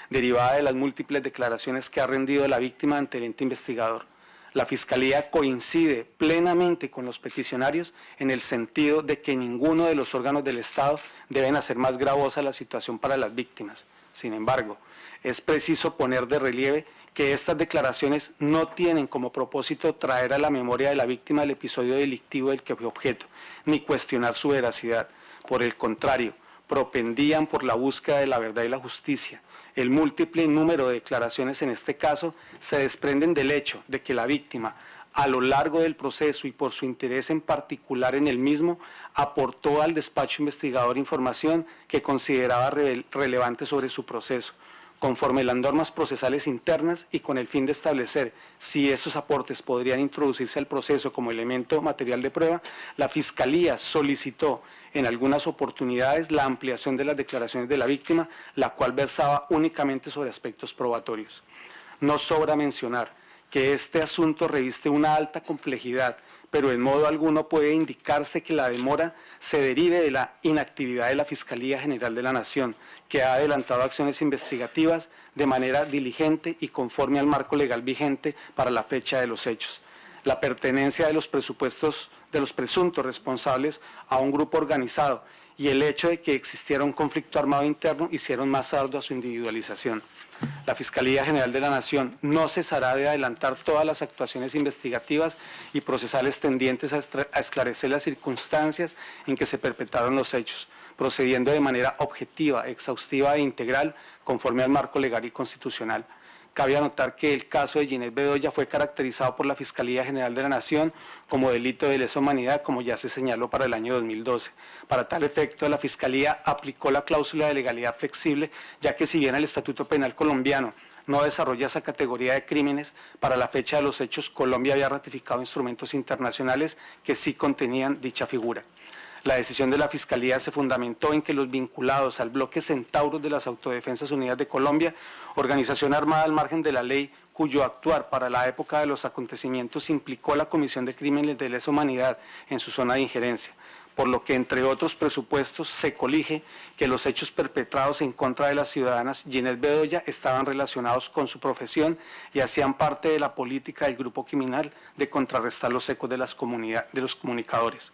derivada de las múltiples declaraciones que ha rendido la víctima ante el ente investigador. La Fiscalía coincide plenamente con los peticionarios en el sentido de que ninguno de los órganos del Estado deben hacer más gravosa la situación para las víctimas. Sin embargo, es preciso poner de relieve que estas declaraciones no tienen como propósito traer a la memoria de la víctima el episodio delictivo del que fue objeto, ni cuestionar su veracidad. Por el contrario, propendían por la búsqueda de la verdad y la justicia. El múltiple número de declaraciones en este caso se desprenden del hecho de que la víctima, a lo largo del proceso y por su interés en particular en el mismo, aportó al despacho investigador información que consideraba relevante sobre su proceso. conforme las normas procesales internas y con el fin de establecer si estos aportes podrían introducirse al proceso como elemento material de prueba, la Fiscalía solicitó en algunas oportunidades la ampliación de las declaraciones de la víctima, la cual versaba únicamente sobre aspectos probatorios. No sobra mencionar que este asunto reviste una alta complejidad, pero en modo alguno puede indicarse que la demora se derive de la inactividad de la Fiscalía General de la Nación, que ha adelantado acciones investigativas de manera diligente y conforme al marco legal vigente para la fecha de los hechos. La pertenencia de los presupuestos de los presuntos responsables a un grupo organizado y el hecho de que existiera un conflicto armado interno hicieron más ardua su individualización. La Fiscalía General de la Nación no cesará de adelantar todas las actuaciones investigativas y procesales tendientes a esclarecer las circunstancias en que se perpetraron los hechos, procediendo de manera objetiva, exhaustiva e integral conforme al marco legal y constitucional. Cabe anotar que el caso de Ginette Bedoya fue caracterizado por la Fiscalía General de la Nación como delito de lesa humanidad, como ya se señaló para el año 2012. Para tal efecto, la Fiscalía aplicó la cláusula de legalidad flexible, ya que si bien el Estatuto Penal colombiano no desarrolla esa categoría de crímenes, para la fecha de los hechos Colombia había ratificado instrumentos internacionales que sí contenían dicha figura. La decisión de la Fiscalía se fundamentó en que los vinculados al bloque Centauros de las Autodefensas Unidas de Colombia, organización armada al margen de la ley, cuyo actuar para la época de los acontecimientos implicó la comisión de crímenes de lesa humanidad en su zona de injerencia, por lo que, entre otros presupuestos, se colige que los hechos perpetrados en contra de las ciudadanas Ginette Bedoya estaban relacionados con su profesión y hacían parte de la política del grupo criminal de contrarrestar los ecos de los comunicadores.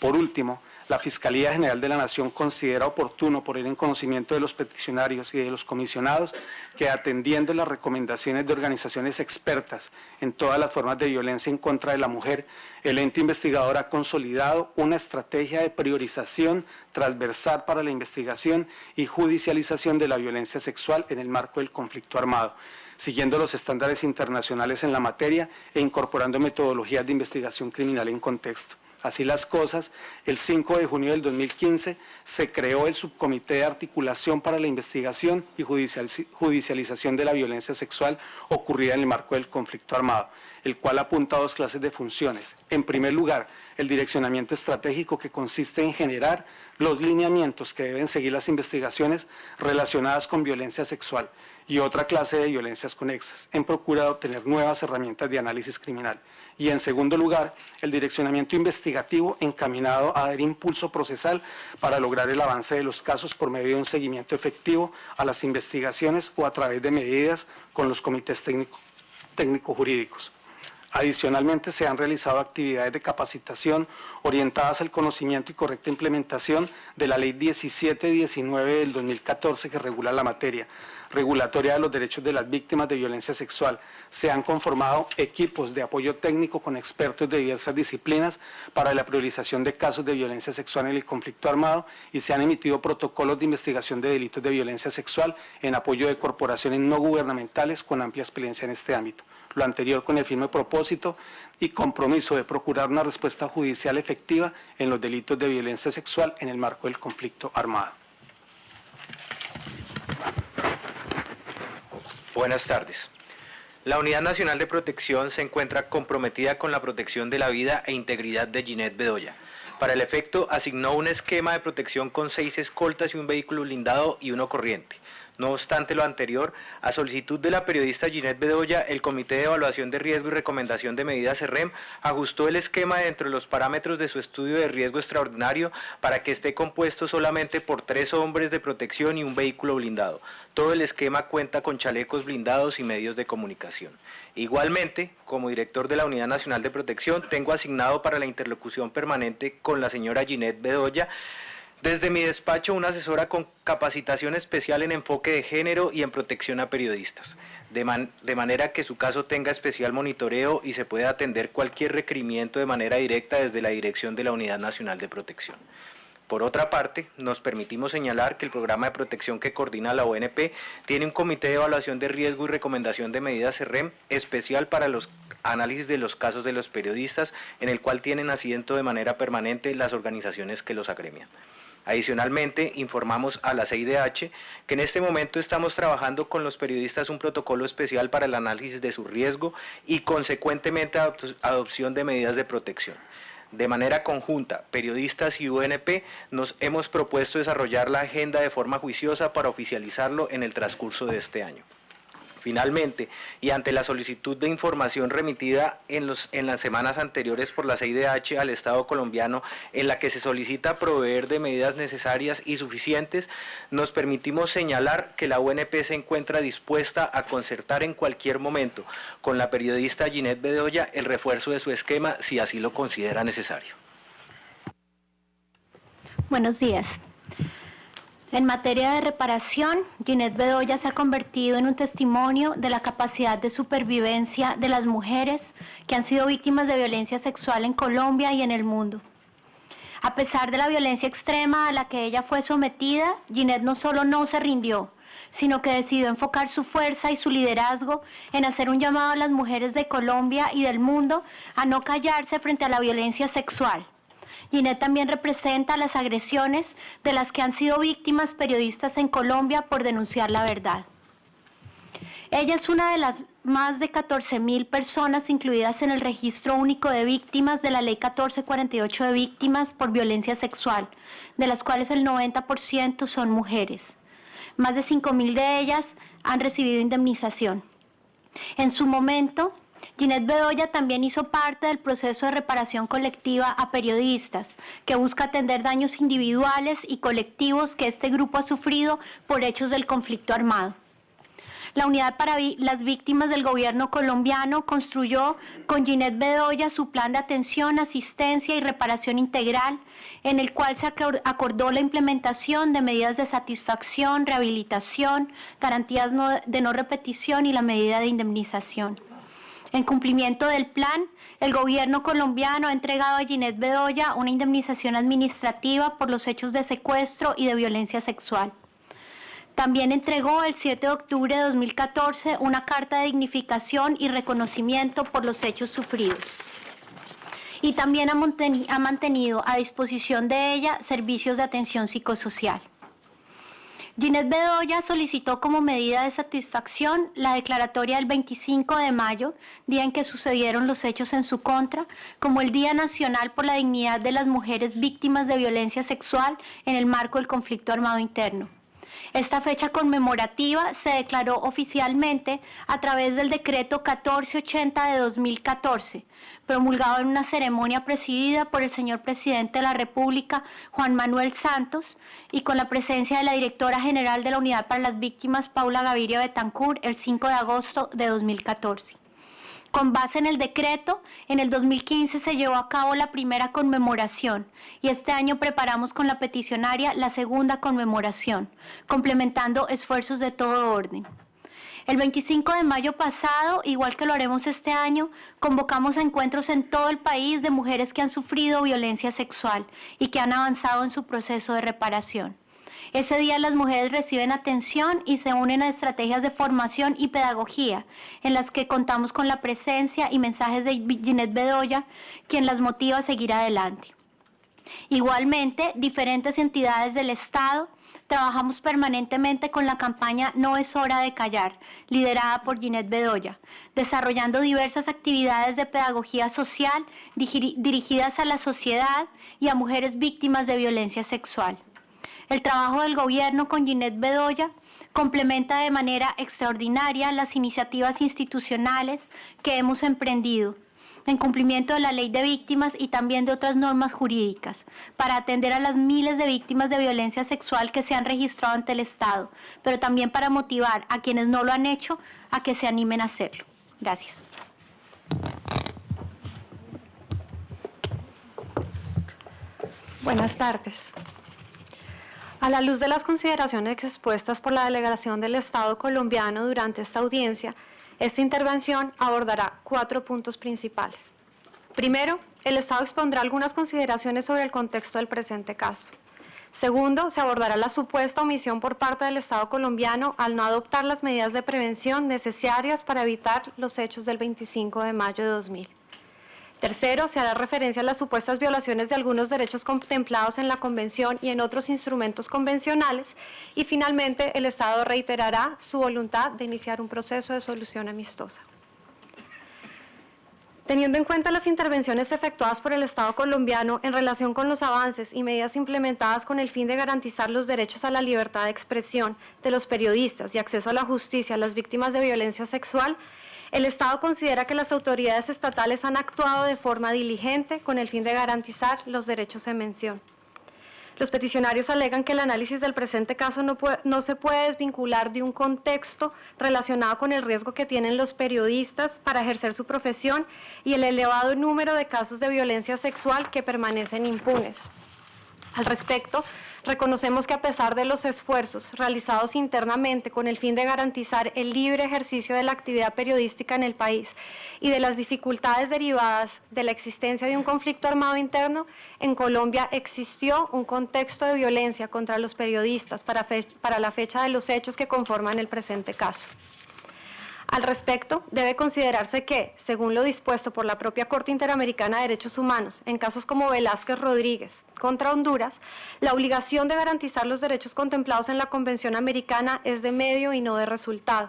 Por último, la Fiscalía General de la Nación considera oportuno poner en conocimiento de los peticionarios y de los comisionados que, atendiendo las recomendaciones de organizaciones expertas en todas las formas de violencia en contra de la mujer, el ente investigador ha consolidado una estrategia de priorización transversal para la investigación y judicialización de la violencia sexual en el marco del conflicto armado, siguiendo los estándares internacionales en la materia e incorporando metodologías de investigación criminal en contexto. Así las cosas, el 5 de junio del 2015 se creó el Subcomité de Articulación para la Investigación y Judicialización de la Violencia Sexual ocurrida en el marco del conflicto armado, el cual apunta a dos clases de funciones. En primer lugar, el direccionamiento estratégico, que consiste en generar los lineamientos que deben seguir las investigaciones relacionadas con violencia sexual y otra clase de violencias conexas, en procura de obtener nuevas herramientas de análisis criminal. Y en segundo lugar, el direccionamiento investigativo encaminado a dar impulso procesal para lograr el avance de los casos por medio de un seguimiento efectivo a las investigaciones o a través de medidas con los comités técnico-jurídicos. Adicionalmente, se han realizado actividades de capacitación orientadas al conocimiento y correcta implementación de la Ley 1719 del 2014 que regula la materia regulatoria de los derechos de las víctimas de violencia sexual. Se han conformado equipos de apoyo técnico con expertos de diversas disciplinas para la priorización de casos de violencia sexual en el conflicto armado y se han emitido protocolos de investigación de delitos de violencia sexual en apoyo de corporaciones no gubernamentales con amplia experiencia en este ámbito. Lo anterior con el firme propósito y compromiso de procurar una respuesta judicial efectiva en los delitos de violencia sexual en el marco del conflicto armado. Buenas tardes. La Unidad Nacional de Protección se encuentra comprometida con la protección de la vida e integridad de Ginette Bedoya. Para el efecto, asignó un esquema de protección con 6 escoltas y un vehículo blindado y uno corriente. No obstante lo anterior, a solicitud de la periodista Ginette Bedoya, el Comité de Evaluación de Riesgo y Recomendación de Medidas CERREM ajustó el esquema dentro de los parámetros de su estudio de riesgo extraordinario para que esté compuesto solamente por 3 hombres de protección y un vehículo blindado. Todo el esquema cuenta con chalecos blindados y medios de comunicación. Igualmente, como director de la Unidad Nacional de Protección, tengo asignado para la interlocución permanente con la señora Ginette Bedoya desde mi despacho una asesora con capacitación especial en enfoque de género y en protección a periodistas, de manera que su caso tenga especial monitoreo y se pueda atender cualquier requerimiento de manera directa desde la dirección de la Unidad Nacional de Protección. Por otra parte, nos permitimos señalar que el programa de protección que coordina la ONP tiene un comité de evaluación de riesgo y recomendación de medidas CERREM especial para los análisis de los casos de los periodistas, en el cual tienen asiento de manera permanente las organizaciones que los agremian. Adicionalmente, informamos a la CIDH que en este momento estamos trabajando con los periodistas un protocolo especial para el análisis de su riesgo y consecuentemente adopción de medidas de protección. De manera conjunta, periodistas y UNP nos hemos propuesto desarrollar la agenda de forma juiciosa para oficializarlo en el transcurso de este año. Finalmente, y ante la solicitud de información remitida en las semanas anteriores por la CIDH al Estado colombiano, en la que se solicita proveer de medidas necesarias y suficientes, nos permitimos señalar que la UNP se encuentra dispuesta a concertar en cualquier momento con la periodista Ginette Bedoya el refuerzo de su esquema si así lo considera necesario. Buenos días. En materia de reparación, Ginette Bedoya se ha convertido en un testimonio de la capacidad de supervivencia de las mujeres que han sido víctimas de violencia sexual en Colombia y en el mundo. A pesar de la violencia extrema a la que ella fue sometida, Ginette no solo no se rindió, sino que decidió enfocar su fuerza y su liderazgo en hacer un llamado a las mujeres de Colombia y del mundo a no callarse frente a la violencia sexual. Ginette también representa las agresiones de las que han sido víctimas periodistas en Colombia por denunciar la verdad. Ella es una de las más de 14.000 personas incluidas en el Registro Único de Víctimas de la Ley 1448 de Víctimas por Violencia Sexual, de las cuales el 90% son mujeres. Más de 5.000 de ellas han recibido indemnización. En su momento, Ginette Bedoya también hizo parte del proceso de reparación colectiva a periodistas, que busca atender daños individuales y colectivos que este grupo ha sufrido por hechos del conflicto armado. La Unidad para las Víctimas del Gobierno colombiano construyó con Ginette Bedoya su plan de atención, asistencia y reparación integral, en el cual se acordó la implementación de medidas de satisfacción, rehabilitación, garantías de no repetición y la medida de indemnización. En cumplimiento del plan, el gobierno colombiano ha entregado a Ginette Bedoya una indemnización administrativa por los hechos de secuestro y de violencia sexual. También entregó el 7 de octubre de 2014 una carta de dignificación y reconocimiento por los hechos sufridos. Y también ha mantenido a disposición de ella servicios de atención psicosocial. Ginette Bedoya solicitó como medida de satisfacción la declaratoria del 25 de mayo, día en que sucedieron los hechos en su contra, como el Día Nacional por la Dignidad de las Mujeres Víctimas de Violencia Sexual en el marco del conflicto armado interno. Esta fecha conmemorativa se declaró oficialmente a través del decreto 1480 de 2014, promulgado en una ceremonia presidida por el señor presidente de la República, Juan Manuel Santos, y con la presencia de la directora general de la Unidad para las Víctimas, Paula Gaviria Betancourt, el 5 de agosto de 2014. Con base en el decreto, en el 2015 se llevó a cabo la primera conmemoración y este año preparamos con la peticionaria la segunda conmemoración, complementando esfuerzos de todo orden. El 25 de mayo pasado, igual que lo haremos este año, convocamos a encuentros en todo el país de mujeres que han sufrido violencia sexual y que han avanzado en su proceso de reparación. Ese día las mujeres reciben atención y se unen a estrategias de formación y pedagogía, en las que contamos con la presencia y mensajes de Ginette Bedoya, quien las motiva a seguir adelante. Igualmente, diferentes entidades del Estado trabajamos permanentemente con la campaña No es hora de callar, liderada por Ginette Bedoya, desarrollando diversas actividades de pedagogía social dirigidas a la sociedad y a mujeres víctimas de violencia sexual. El trabajo del gobierno con Ginette Bedoya complementa de manera extraordinaria las iniciativas institucionales que hemos emprendido en cumplimiento de la Ley de Víctimas y también de otras normas jurídicas para atender a las miles de víctimas de violencia sexual que se han registrado ante el Estado, pero también para motivar a quienes no lo han hecho a que se animen a hacerlo. Gracias. Buenas tardes. A la luz de las consideraciones expuestas por la delegación del Estado colombiano durante esta audiencia, esta intervención abordará 4 puntos principales. Primero, el Estado expondrá algunas consideraciones sobre el contexto del presente caso. Segundo, se abordará la supuesta omisión por parte del Estado colombiano al no adoptar las medidas de prevención necesarias para evitar los hechos del 25 de mayo de 2000. Tercero, se hará referencia a las supuestas violaciones de algunos derechos contemplados en la Convención y en otros instrumentos convencionales. Y finalmente, el Estado reiterará su voluntad de iniciar un proceso de solución amistosa. Teniendo en cuenta las intervenciones efectuadas por el Estado colombiano en relación con los avances y medidas implementadas con el fin de garantizar los derechos a la libertad de expresión de los periodistas y acceso a la justicia a las víctimas de violencia sexual, el Estado considera que las autoridades estatales han actuado de forma diligente con el fin de garantizar los derechos en mención. Los peticionarios alegan que el análisis del presente caso no se puede desvincular de un contexto relacionado con el riesgo que tienen los periodistas para ejercer su profesión y el elevado número de casos de violencia sexual que permanecen impunes. Al respecto, reconocemos que a pesar de los esfuerzos realizados internamente con el fin de garantizar el libre ejercicio de la actividad periodística en el país y de las dificultades derivadas de la existencia de un conflicto armado interno, en Colombia existió un contexto de violencia contra los periodistas para la fecha de los hechos que conforman el presente caso. Al respecto, debe considerarse que, según lo dispuesto por la propia Corte Interamericana de Derechos Humanos, en casos como Velázquez Rodríguez contra Honduras, la obligación de garantizar los derechos contemplados en la Convención Americana es de medio y no de resultado.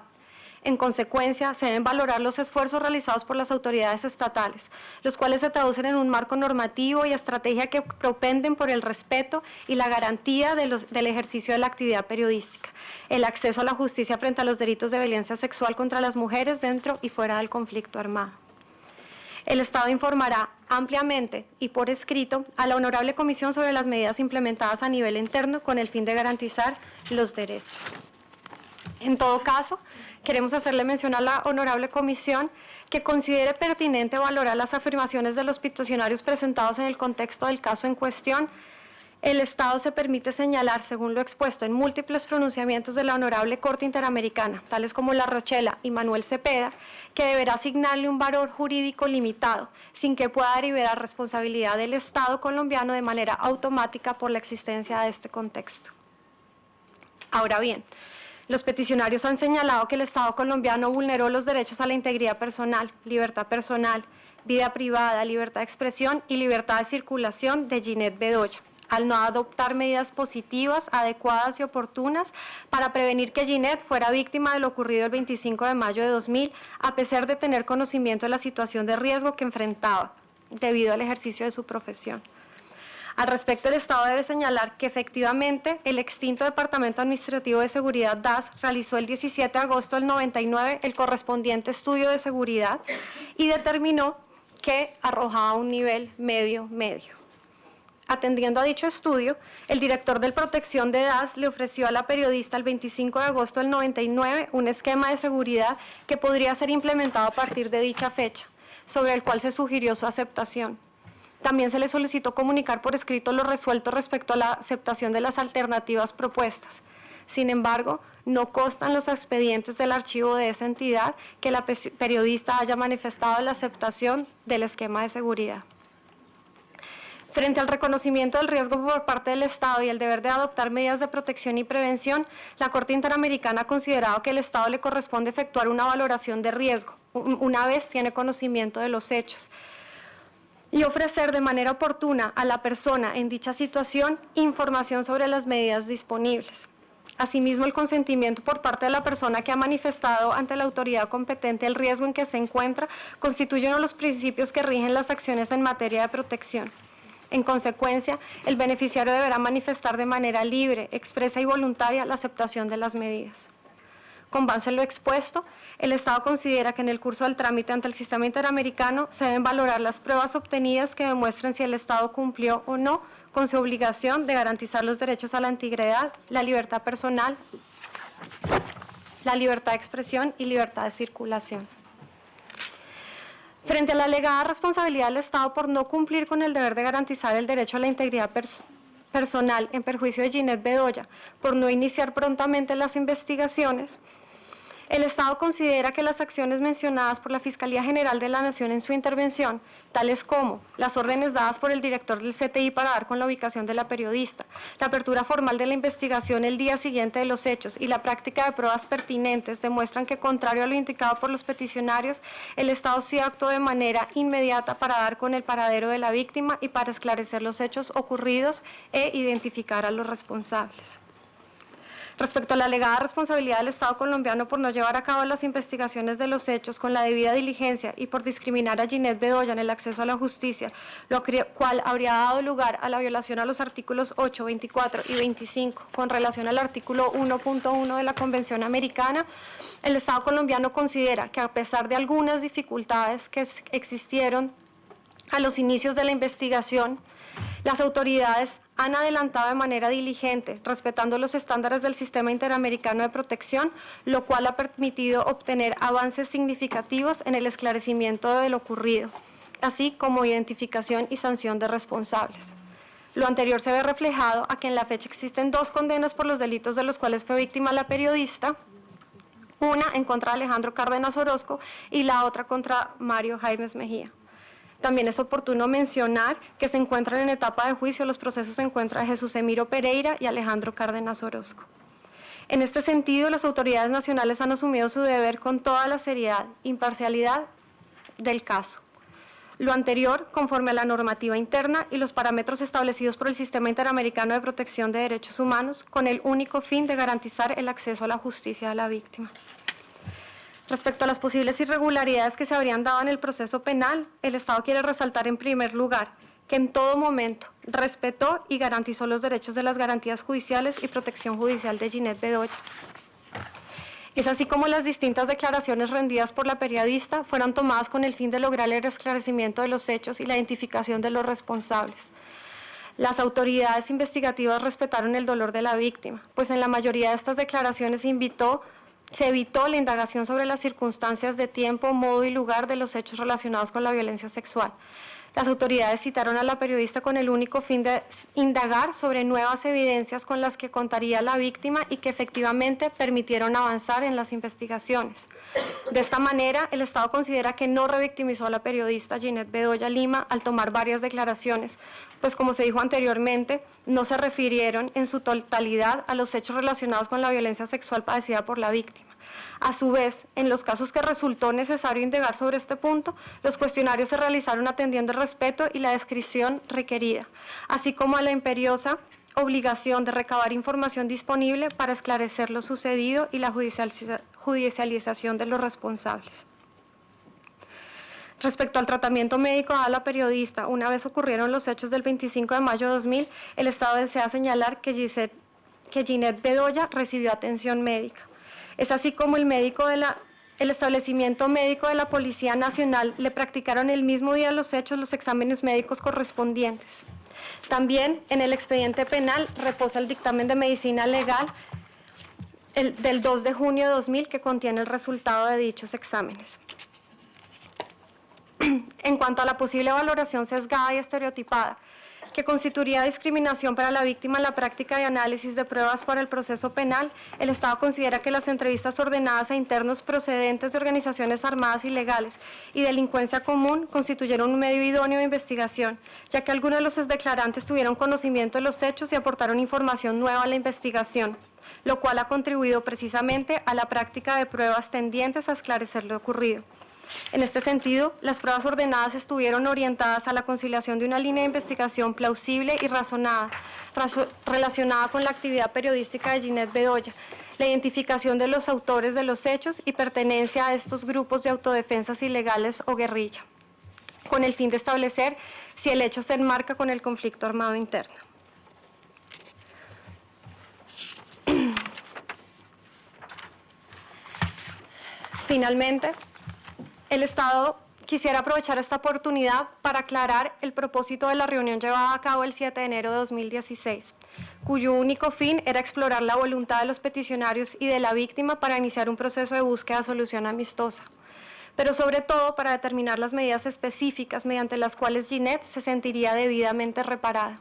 En consecuencia, se deben valorar los esfuerzos realizados por las autoridades estatales, los cuales se traducen en un marco normativo y estrategia que propenden por el respeto y la garantía del ejercicio de la actividad periodística, el acceso a la justicia frente a los delitos de violencia sexual contra las mujeres dentro y fuera del conflicto armado. El Estado informará ampliamente y por escrito a la Honorable Comisión sobre las medidas implementadas a nivel interno con el fin de garantizar los derechos. En todo caso, queremos hacerle mención a la Honorable Comisión que considere pertinente valorar las afirmaciones de los peticionarios presentados en el contexto del caso en cuestión. El Estado se permite señalar, según lo expuesto en múltiples pronunciamientos de la Honorable Corte Interamericana, tales como La Rochela y Manuel Cepeda, que deberá asignarle un valor jurídico limitado, sin que pueda derivar responsabilidad del Estado colombiano de manera automática por la existencia de este contexto. Ahora bien, los peticionarios han señalado que el Estado colombiano vulneró los derechos a la integridad personal, libertad personal, vida privada, libertad de expresión y libertad de circulación de Ginette Bedoya, al no adoptar medidas positivas, adecuadas y oportunas para prevenir que Ginette fuera víctima de lo ocurrido el 25 de mayo de 2000, a pesar de tener conocimiento de la situación de riesgo que enfrentaba debido al ejercicio de su profesión. Al respecto, el Estado debe señalar que efectivamente el extinto Departamento Administrativo de Seguridad DAS realizó el 17 de agosto del 99 el correspondiente estudio de seguridad y determinó que arrojaba un nivel medio-medio. Atendiendo a dicho estudio, el director de Protección de DAS le ofreció a la periodista el 25 de agosto del 99 un esquema de seguridad que podría ser implementado a partir de dicha fecha, sobre el cual se sugirió su aceptación. También se le solicitó comunicar por escrito lo resuelto respecto a la aceptación de las alternativas propuestas. Sin embargo, no constan los expedientes del archivo de esa entidad que la periodista haya manifestado la aceptación del esquema de seguridad. Frente al reconocimiento del riesgo por parte del Estado y el deber de adoptar medidas de protección y prevención, la Corte Interamericana ha considerado que al Estado le corresponde efectuar una valoración de riesgo, una vez tiene conocimiento de los hechos, y ofrecer de manera oportuna a la persona en dicha situación información sobre las medidas disponibles. Asimismo, el consentimiento por parte de la persona que ha manifestado ante la autoridad competente el riesgo en que se encuentra constituye uno de los principios que rigen las acciones en materia de protección. En consecuencia, el beneficiario deberá manifestar de manera libre, expresa y voluntaria la aceptación de las medidas. Con base en lo expuesto, el Estado considera que en el curso del trámite ante el sistema interamericano se deben valorar las pruebas obtenidas que demuestren si el Estado cumplió o no con su obligación de garantizar los derechos a la integridad, la libertad personal, la libertad de expresión y libertad de circulación. Frente a la alegada responsabilidad del Estado por no cumplir con el deber de garantizar el derecho a la integridad personal en perjuicio de Ginette Bedoya, por no iniciar prontamente las investigaciones, El Estado considera que las acciones mencionadas por la Fiscalía General de la Nación en su intervención, tales como las órdenes dadas por el director del CTI para dar con la ubicación de la periodista, la apertura formal de la investigación el día siguiente de los hechos y la práctica de pruebas pertinentes demuestran que, contrario a lo indicado por los peticionarios, el Estado sí actuó de manera inmediata para dar con el paradero de la víctima y para esclarecer los hechos ocurridos e identificar a los responsables. Respecto a la alegada responsabilidad del Estado colombiano por no llevar a cabo las investigaciones de los hechos con la debida diligencia y por discriminar a Ginette Bedoya en el acceso a la justicia, lo cual habría dado lugar a la violación a los artículos 8, 24 y 25 con relación al artículo 1.1 de la Convención Americana, el Estado colombiano considera que, a pesar de algunas dificultades que existieron a los inicios de la investigación, las autoridades han adelantado de manera diligente, respetando los estándares del Sistema Interamericano de Protección, lo cual ha permitido obtener avances significativos en el esclarecimiento de lo ocurrido, así como identificación y sanción de responsables. Lo anterior se ve reflejado a que en la fecha existen 2 condenas por los delitos de los cuales fue víctima la periodista, una en contra de Alejandro Cárdenas Orozco y la otra contra Mario Jaimes Mejía. También es oportuno mencionar que se encuentran en etapa de juicio los procesos en contra de Jesús Emiro Pereira y Alejandro Cárdenas Orozco. En este sentido, las autoridades nacionales han asumido su deber con toda la seriedad e imparcialidad del caso. Lo anterior, conforme a la normativa interna y los parámetros establecidos por el Sistema Interamericano de Protección de Derechos Humanos, con el único fin de garantizar el acceso a la justicia de la víctima. Respecto a las posibles irregularidades que se habrían dado en el proceso penal, el Estado quiere resaltar en primer lugar que en todo momento respetó y garantizó los derechos de las garantías judiciales y protección judicial de Ginette Bedoya. Es así como las distintas declaraciones rendidas por la periodista fueron tomadas con el fin de lograr el esclarecimiento de los hechos y la identificación de los responsables. Las autoridades investigativas respetaron el dolor de la víctima, pues en la mayoría de estas declaraciones se evitó la indagación sobre las circunstancias de tiempo, modo y lugar de los hechos relacionados con la violencia sexual. Las autoridades citaron a la periodista con el único fin de indagar sobre nuevas evidencias con las que contaría la víctima y que efectivamente permitieron avanzar en las investigaciones. De esta manera, el Estado considera que no revictimizó a la periodista Ginette Bedoya Lima al tomar varias declaraciones, pues como se dijo anteriormente, no se refirieron en su totalidad a los hechos relacionados con la violencia sexual padecida por la víctima. A su vez, en los casos que resultó necesario indagar sobre este punto, los cuestionarios se realizaron atendiendo el respeto y la descripción requerida, así como a la imperiosa obligación de recabar información disponible para esclarecer lo sucedido y la judicialización de los responsables. Respecto al tratamiento médico a la periodista, una vez ocurrieron los hechos del 25 de mayo de 2000, el Estado desea señalar que Ginette Bedoya recibió atención médica. Es así como el establecimiento médico de la Policía Nacional le practicaron el mismo día de los hechos los exámenes médicos correspondientes. También en el expediente penal reposa el dictamen de medicina legal del 2 de junio de 2000 que contiene el resultado de dichos exámenes. En cuanto a la posible valoración sesgada y estereotipada, que constituiría discriminación para la víctima en la práctica de análisis de pruebas para el proceso penal, el Estado considera que las entrevistas ordenadas a internos procedentes de organizaciones armadas ilegales y delincuencia común constituyeron un medio idóneo de investigación, ya que algunos de los declarantes tuvieron conocimiento de los hechos y aportaron información nueva a la investigación, lo cual ha contribuido precisamente a la práctica de pruebas tendientes a esclarecer lo ocurrido. En este sentido, las pruebas ordenadas estuvieron orientadas a la conciliación de una línea de investigación plausible y razonada, relacionada con la actividad periodística de Ginette Bedoya, la identificación de los autores de los hechos y pertenencia a estos grupos de autodefensas ilegales o guerrilla, con el fin de establecer si el hecho se enmarca con el conflicto armado interno. Finalmente, el Estado quisiera aprovechar esta oportunidad para aclarar el propósito de la reunión llevada a cabo el 7 de enero de 2016, cuyo único fin era explorar la voluntad de los peticionarios y de la víctima para iniciar un proceso de búsqueda de solución amistosa, pero sobre todo para determinar las medidas específicas mediante las cuales Ginette se sentiría debidamente reparada.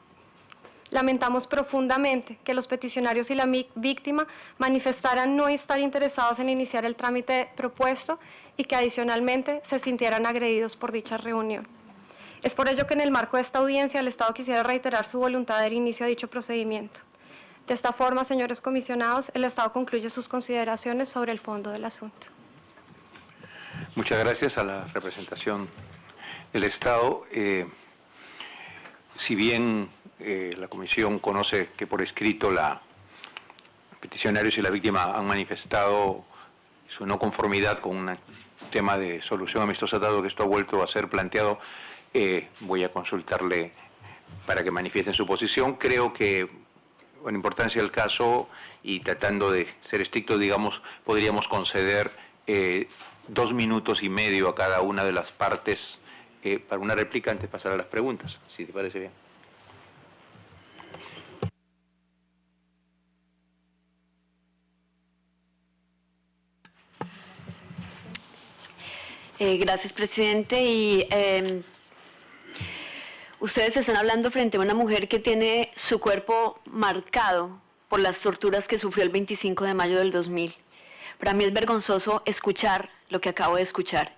Lamentamos profundamente que los peticionarios y la víctima manifestaran no estar interesados en iniciar el trámite propuesto y que adicionalmente se sintieran agredidos por dicha reunión. Es por ello que en el marco de esta audiencia el Estado quisiera reiterar su voluntad del inicio de dicho procedimiento. De esta forma, señores comisionados, el Estado concluye sus consideraciones sobre el fondo del asunto. Muchas gracias a la representación del Estado. Si bien la Comisión conoce que por escrito los peticionarios y la víctima han manifestado su no conformidad con un tema de solución amistosa, dado que esto ha vuelto a ser planteado, voy a consultarle para que manifiesten su posición. Creo que, con importancia del caso y tratando de ser estrictos, digamos, podríamos conceder 2 minutos y medio a cada una de las partes para una réplica antes de pasar a las preguntas, si te parece bien. Gracias, presidente. Y ustedes están hablando frente a una mujer que tiene su cuerpo marcado por las torturas que sufrió el 25 de mayo del 2000. Para mí es vergonzoso escuchar lo que acabo de escuchar.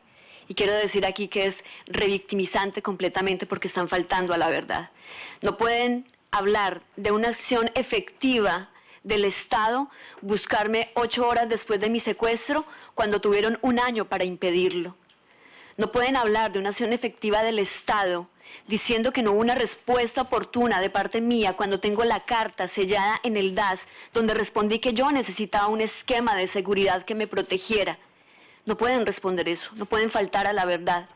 Y quiero decir aquí que es revictimizante completamente porque están faltando a la verdad. No pueden hablar de una acción efectiva del Estado, buscarme 8 horas después de mi secuestro, cuando tuvieron 1 año para impedirlo. No pueden hablar de una acción efectiva del Estado diciendo que no hubo una respuesta oportuna de parte mía cuando tengo la carta sellada en el DAS donde respondí que yo necesitaba un esquema de seguridad que me protegiera. No pueden responder eso, no pueden faltar a la verdad.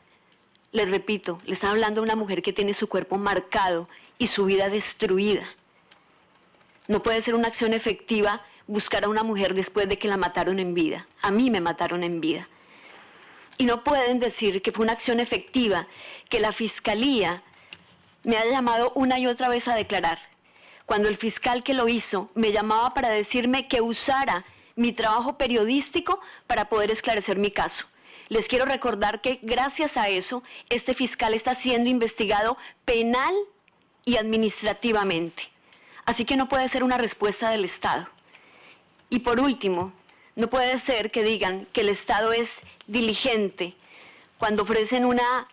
Les repito, le están hablando a una mujer que tiene su cuerpo marcado y su vida destruida. No puede ser una acción efectiva buscar a una mujer después de que la mataron en vida. A mí me mataron en vida. Y no pueden decir que fue una acción efectiva, que la Fiscalía me haya llamado una y otra vez a declarar, cuando el fiscal que lo hizo me llamaba para decirme que usara mi trabajo periodístico para poder esclarecer mi caso. Les quiero recordar que gracias a eso, este fiscal está siendo investigado penal y administrativamente. Así que no puede ser una respuesta del Estado. Y por último, no puede ser que digan que el Estado es diligente cuando ofrecen una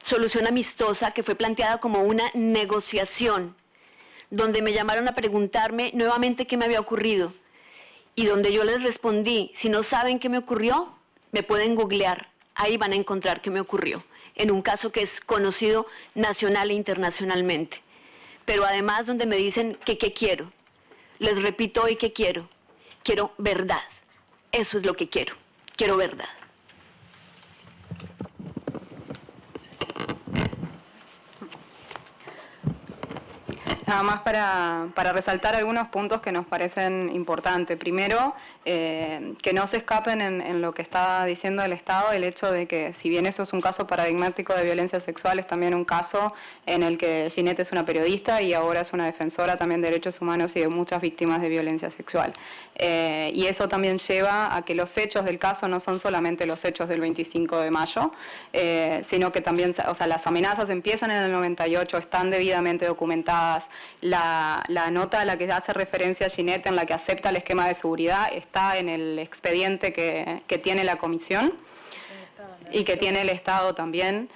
solución amistosa que fue planteada como una negociación, donde me llamaron a preguntarme nuevamente qué me había ocurrido y donde yo les respondí, si no saben qué me ocurrió, me pueden googlear, ahí van a encontrar qué me ocurrió, en un caso que es conocido nacional e internacionalmente. Pero además donde me dicen que qué quiero, les repito hoy que quiero verdad. Eso es lo que quiero verdad. Nada más para resaltar algunos puntos que nos parecen importantes. Primero, que no se escapen en lo que está diciendo el Estado, el hecho de que si bien eso es un caso paradigmático de violencia sexual, es también un caso en el que Ginette es una periodista y ahora es una defensora también de derechos humanos y de muchas víctimas de violencia sexual. Y eso también lleva a que los hechos del caso no son solamente los hechos del 25 de mayo, sino que también, o sea, las amenazas empiezan en el 98, están debidamente documentadas. La nota a la que hace referencia Ginette, en la que acepta el esquema de seguridad, está en el expediente que tiene la comisión y que tiene el Estado también,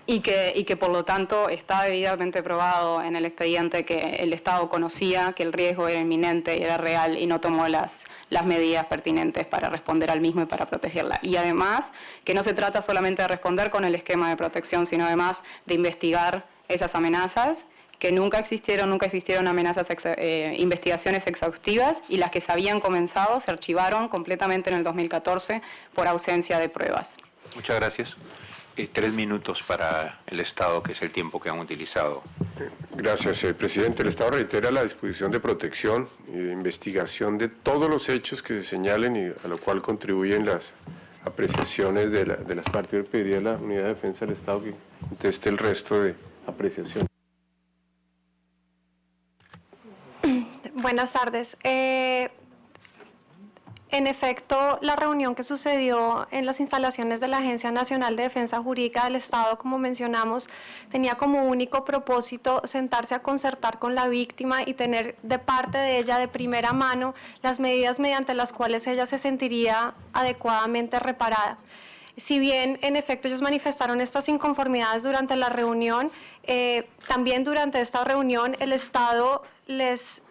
y que por lo tanto está debidamente probado en el expediente que el Estado conocía que el riesgo era inminente y era real y no tomó las medidas pertinentes para responder al mismo y para protegerla. Y además que no se trata solamente de responder con el esquema de protección, sino además de investigar esas amenazas, que nunca existieron investigaciones exhaustivas, y las que se habían comenzado se archivaron completamente en el 2014 por ausencia de pruebas. Muchas gracias. 3 minutos para el Estado, que es el tiempo que han utilizado. Gracias, presidente. El Estado reitera la disposición de protección y de investigación de todos los hechos que se señalen y a lo cual contribuyen las apreciaciones de las partes. Yo pediría a la Unidad de Defensa del Estado que conteste el resto de apreciación. Buenas tardes. En efecto, la reunión que sucedió en las instalaciones de la Agencia Nacional de Defensa Jurídica del Estado, como mencionamos, tenía como único propósito sentarse a concertar con la víctima y tener de parte de ella de primera mano las medidas mediante las cuales ella se sentiría adecuadamente reparada. Si bien, en efecto, ellos manifestaron estas inconformidades durante la reunión, también durante esta reunión el Estado les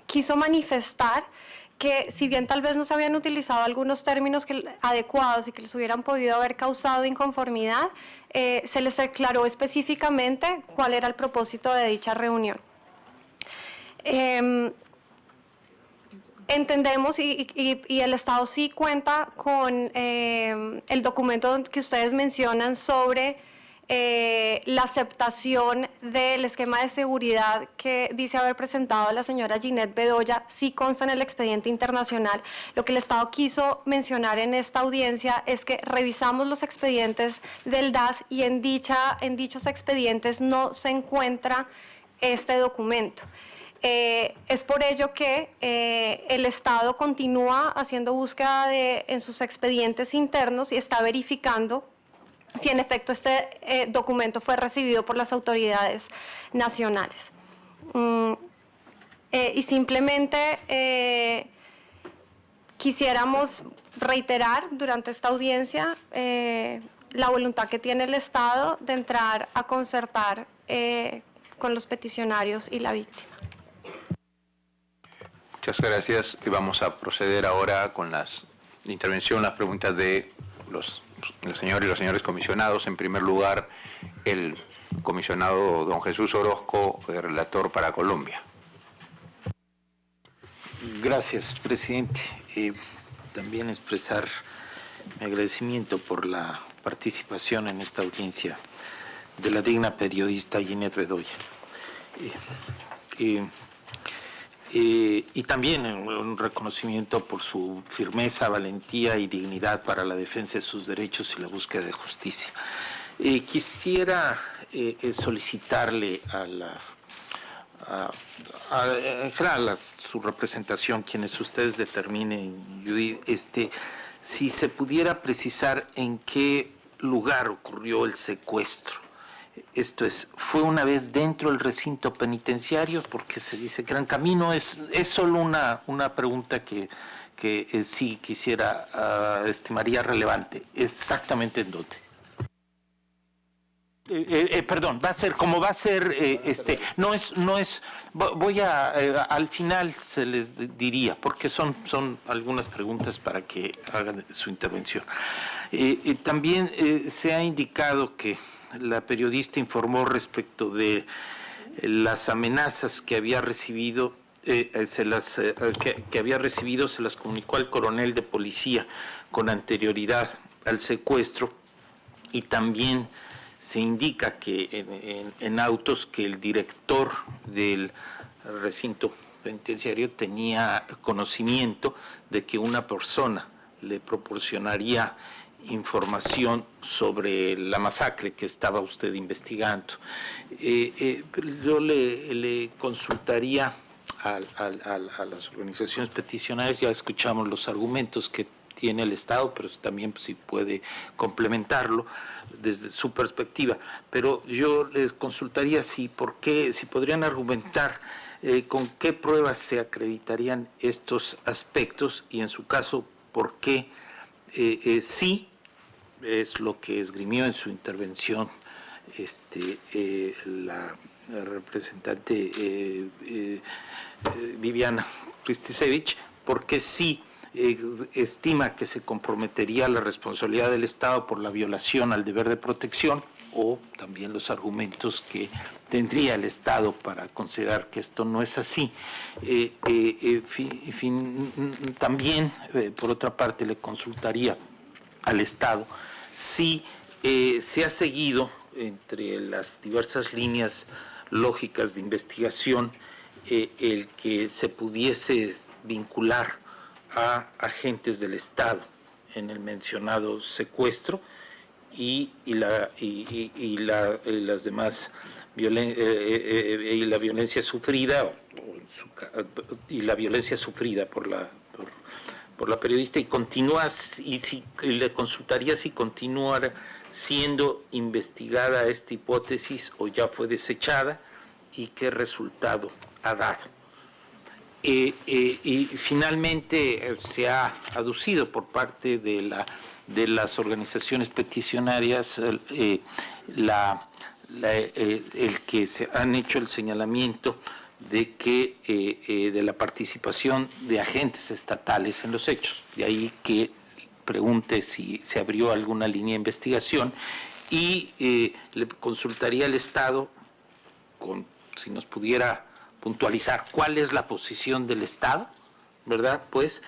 quiso manifestar que si bien tal vez no se habían utilizado algunos términos adecuados y que les hubieran podido haber causado inconformidad, se les aclaró específicamente cuál era el propósito de dicha reunión. Entendemos y el Estado sí cuenta con el documento que ustedes mencionan sobre la aceptación del esquema de seguridad que dice haber presentado la señora Ginette Bedoya, sí consta en el expediente internacional. Lo que el Estado quiso mencionar en esta audiencia es que revisamos los expedientes del DAS y en dichos expedientes no se encuentra este documento. Es por ello que el Estado continúa haciendo búsqueda en sus expedientes internos y está verificando si en efecto este documento fue recibido por las autoridades nacionales. Y simplemente quisiéramos reiterar durante esta audiencia la voluntad que tiene el Estado de entrar a concertar con los peticionarios y la víctima. Muchas gracias. Y vamos a proceder ahora con la intervención, las preguntas de el señor y los señores comisionados. En primer lugar, el comisionado don Jesús Orozco, relator para Colombia. Gracias, presidente. También expresar mi agradecimiento por la participación en esta audiencia de la digna periodista Ginette Bedoya. Y también un reconocimiento por su firmeza, valentía y dignidad para la defensa de sus derechos y la búsqueda de justicia. Quisiera solicitarle en general a su representación, quienes ustedes determinen, Judith, si se pudiera precisar en qué lugar ocurrió el secuestro. Esto es, ¿fue una vez dentro del recinto penitenciario? Porque se dice Gran Camino. Es solo una pregunta que sí quisiera, estimaría relevante. ¿Exactamente en dónde? Perdón, va a ser, como va a ser, al final se les diría, porque son algunas preguntas para que hagan su intervención. También se ha indicado que la periodista informó respecto de las amenazas que había recibido, se las comunicó al coronel de policía con anterioridad al secuestro, y también se indica que en autos que el director del recinto penitenciario tenía conocimiento de que una persona le proporcionaría información sobre la masacre que estaba usted investigando. Yo le consultaría a las organizaciones peticionarias. Ya escuchamos los argumentos que tiene el Estado, pero también si puede complementarlo desde su perspectiva. Pero yo les consultaría si podrían argumentar con qué pruebas se acreditarían estos aspectos, y en su caso, por qué sí es lo que esgrimió en su intervención la representante Viviana Ristisevich, porque sí estima que se comprometería la responsabilidad del Estado por la violación al deber de protección, o también los argumentos que tendría el Estado para considerar que esto no es así. También, por otra parte, le consultaría al Estado si se ha seguido entre las diversas líneas lógicas de investigación el que se pudiese vincular a agentes del Estado en el mencionado secuestro, y las demás y la violencia sufrida y la violencia sufrida por la periodista, y continúa, y le consultaría si continúa siendo investigada esta hipótesis o ya fue desechada y qué resultado ha dado. Y finalmente se ha aducido por parte de las organizaciones peticionarias el que se han hecho el señalamiento de que de la participación de agentes estatales en los hechos. De ahí que pregunte si se abrió alguna línea de investigación, y le consultaría al Estado si nos pudiera puntualizar cuál es la posición del Estado, ¿verdad? Pues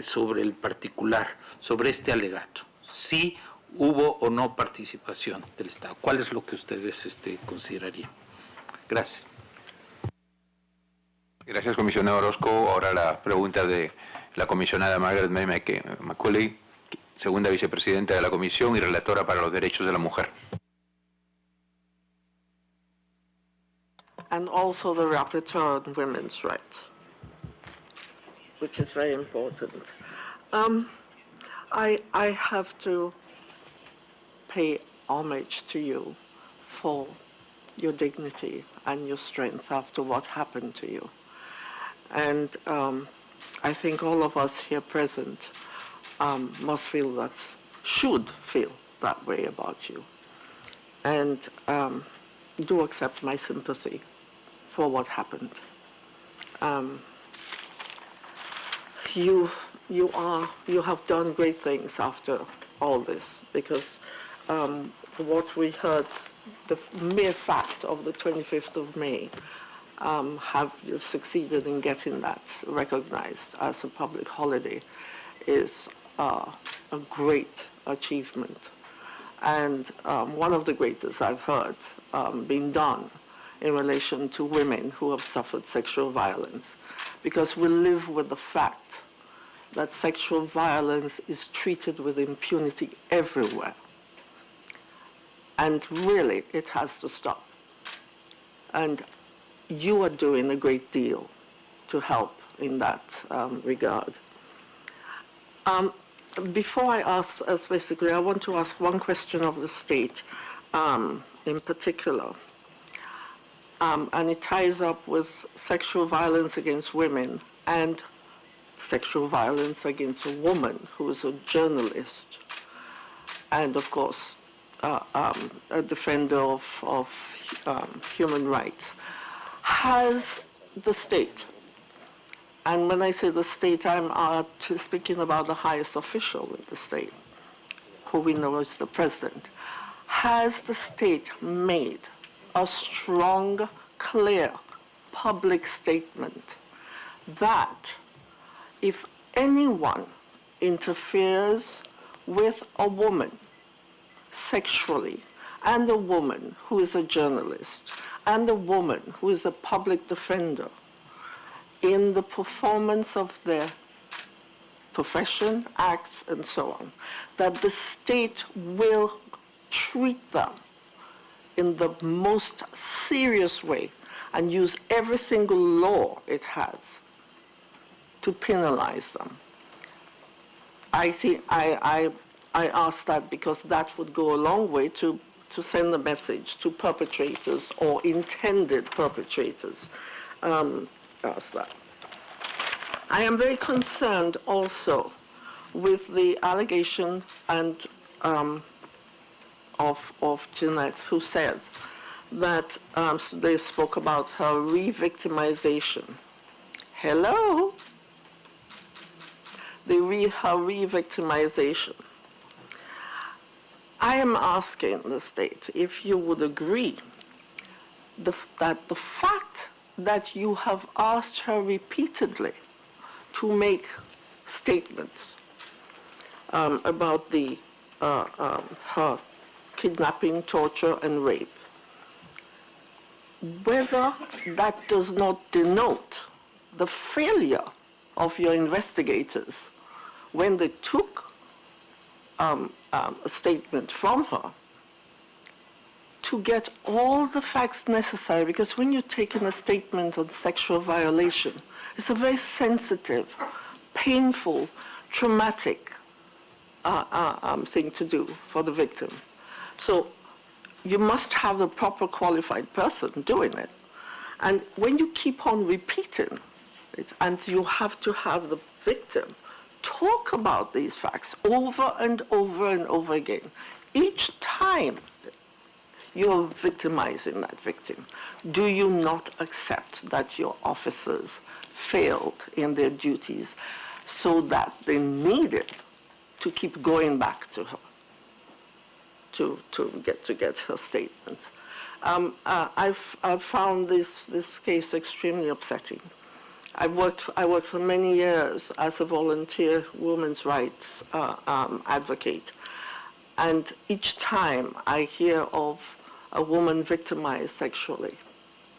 sobre el particular, sobre este alegato. Si hubo o no participación del Estado. ¿Cuál es lo que ustedes considerarían? Gracias. Gracias, comisionado Orozco. Ahora la pregunta de la comisionada Margaret Macaulay, segunda vicepresidenta de la Comisión y relatora para los Derechos de la Mujer. And also the rapporteur on women's rights, which is very important. I have to pay homage to you for your dignity and your strength after what happened to you. And I think all of us here present should feel that way about you. And do accept my sympathy for what happened. You have done great things after all this, because what we heard, the mere fact of the 25th of May, you've succeeded in getting that recognized as a public holiday is a great achievement. And one of the greatest I've heard being done in relation to women who have suffered sexual violence, because we live with the fact that sexual violence is treated with impunity everywhere. And really, it has to stop. And you are doing a great deal to help in that regard. Before I ask, basically, I want to ask one question of the state in particular. And it ties up with sexual violence against women and sexual violence against a woman who is a journalist and, of course, a defender of human rights. Has the state, and when I say the state, I'm speaking about the highest official in the state, who we know is the president, has the state made a strong, clear, public statement that if anyone interferes with a woman sexually, and a woman who is a journalist, and a woman who is a public defender in the performance of their profession, acts, and so on, that the state will treat them in the most serious way and use every single law it has to penalize them? I think I ask that because that would go a long way to send a message to perpetrators or intended perpetrators. Ask that. I am very concerned also with the allegation and of Jeanette, who said that they spoke about her re-victimization. Hello? Her re-victimization. I am asking the state if you would agree that the fact that you have asked her repeatedly to make statements about her kidnapping, torture, and rape, whether that does not denote the failure of your investigators when they took a statement from her to get all the facts necessary, because when you're taking a statement on sexual violation, it's a very sensitive, painful, traumatic thing to do for the victim. So you must have the proper qualified person doing it. And when you keep on repeating it, and you have to have the victim talk about these facts over and over and over again, each time you're victimizing that victim, do you not accept that your officers failed in their duties so that they needed to keep going back to her to get her statements? I've found this case extremely upsetting. I worked for many years as a volunteer women's rights advocate, and each time I hear of a woman victimized sexually,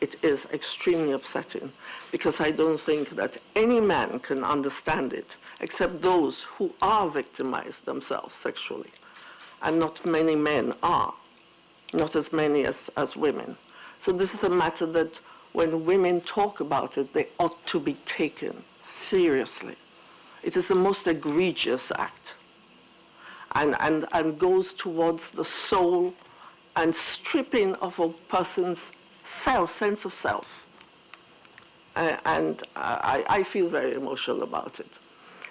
it is extremely upsetting, because I don't think that any man can understand it except those who are victimized themselves sexually. And not many men are, not as many as women. So this is a matter that when women talk about it, they ought to be taken seriously. It is the most egregious act, and goes towards the soul and stripping of a person's sense of self. And I feel very emotional about it.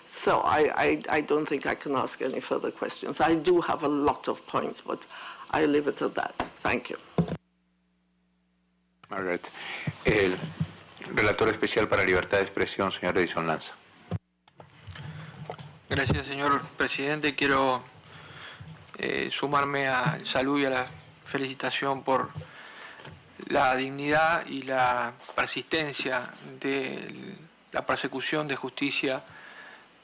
So I don't think I can ask any further questions. I do have a lot of points, but I leave it at that. Thank you. Margaret. El relator especial para libertad de expresión, señor Edison Lanza. Gracias, señor presidente. Quiero sumarme al saludo y a la felicitación por la dignidad y la persistencia de la persecución de justicia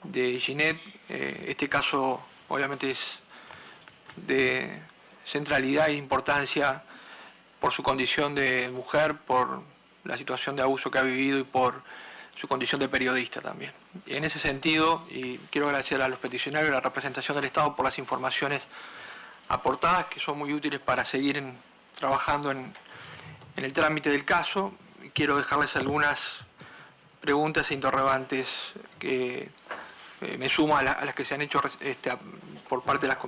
de Ginette. Este caso obviamente es de centralidad e importancia por su condición de mujer, por la situación de abuso que ha vivido y por su condición de periodista también. Y en ese sentido, y quiero agradecer a los peticionarios y a la representación del Estado por las informaciones aportadas, que son muy útiles para seguir trabajando en el trámite del caso. Quiero dejarles algunas preguntas e interrogantes que me sumo a las que se han hecho por parte de la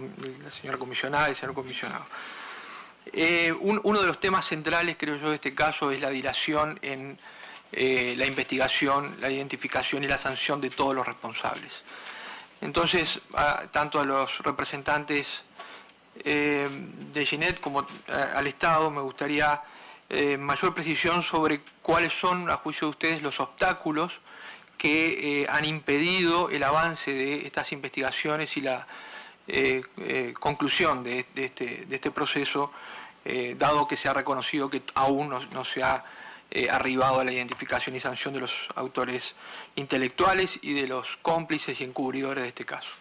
señora comisionada y el señor comisionado. Uno de los temas centrales, creo yo, de este caso es la dilación en la investigación, la identificación y la sanción de todos los responsables. Entonces, tanto a los representantes de Ginette como al Estado me gustaría mayor precisión sobre cuáles son, a juicio de ustedes, los obstáculos que han impedido el avance de estas investigaciones y la conclusión de este proceso, dado que se ha reconocido que aún no se ha arribado a la identificación y sanción de los autores intelectuales y de los cómplices y encubridores de este caso.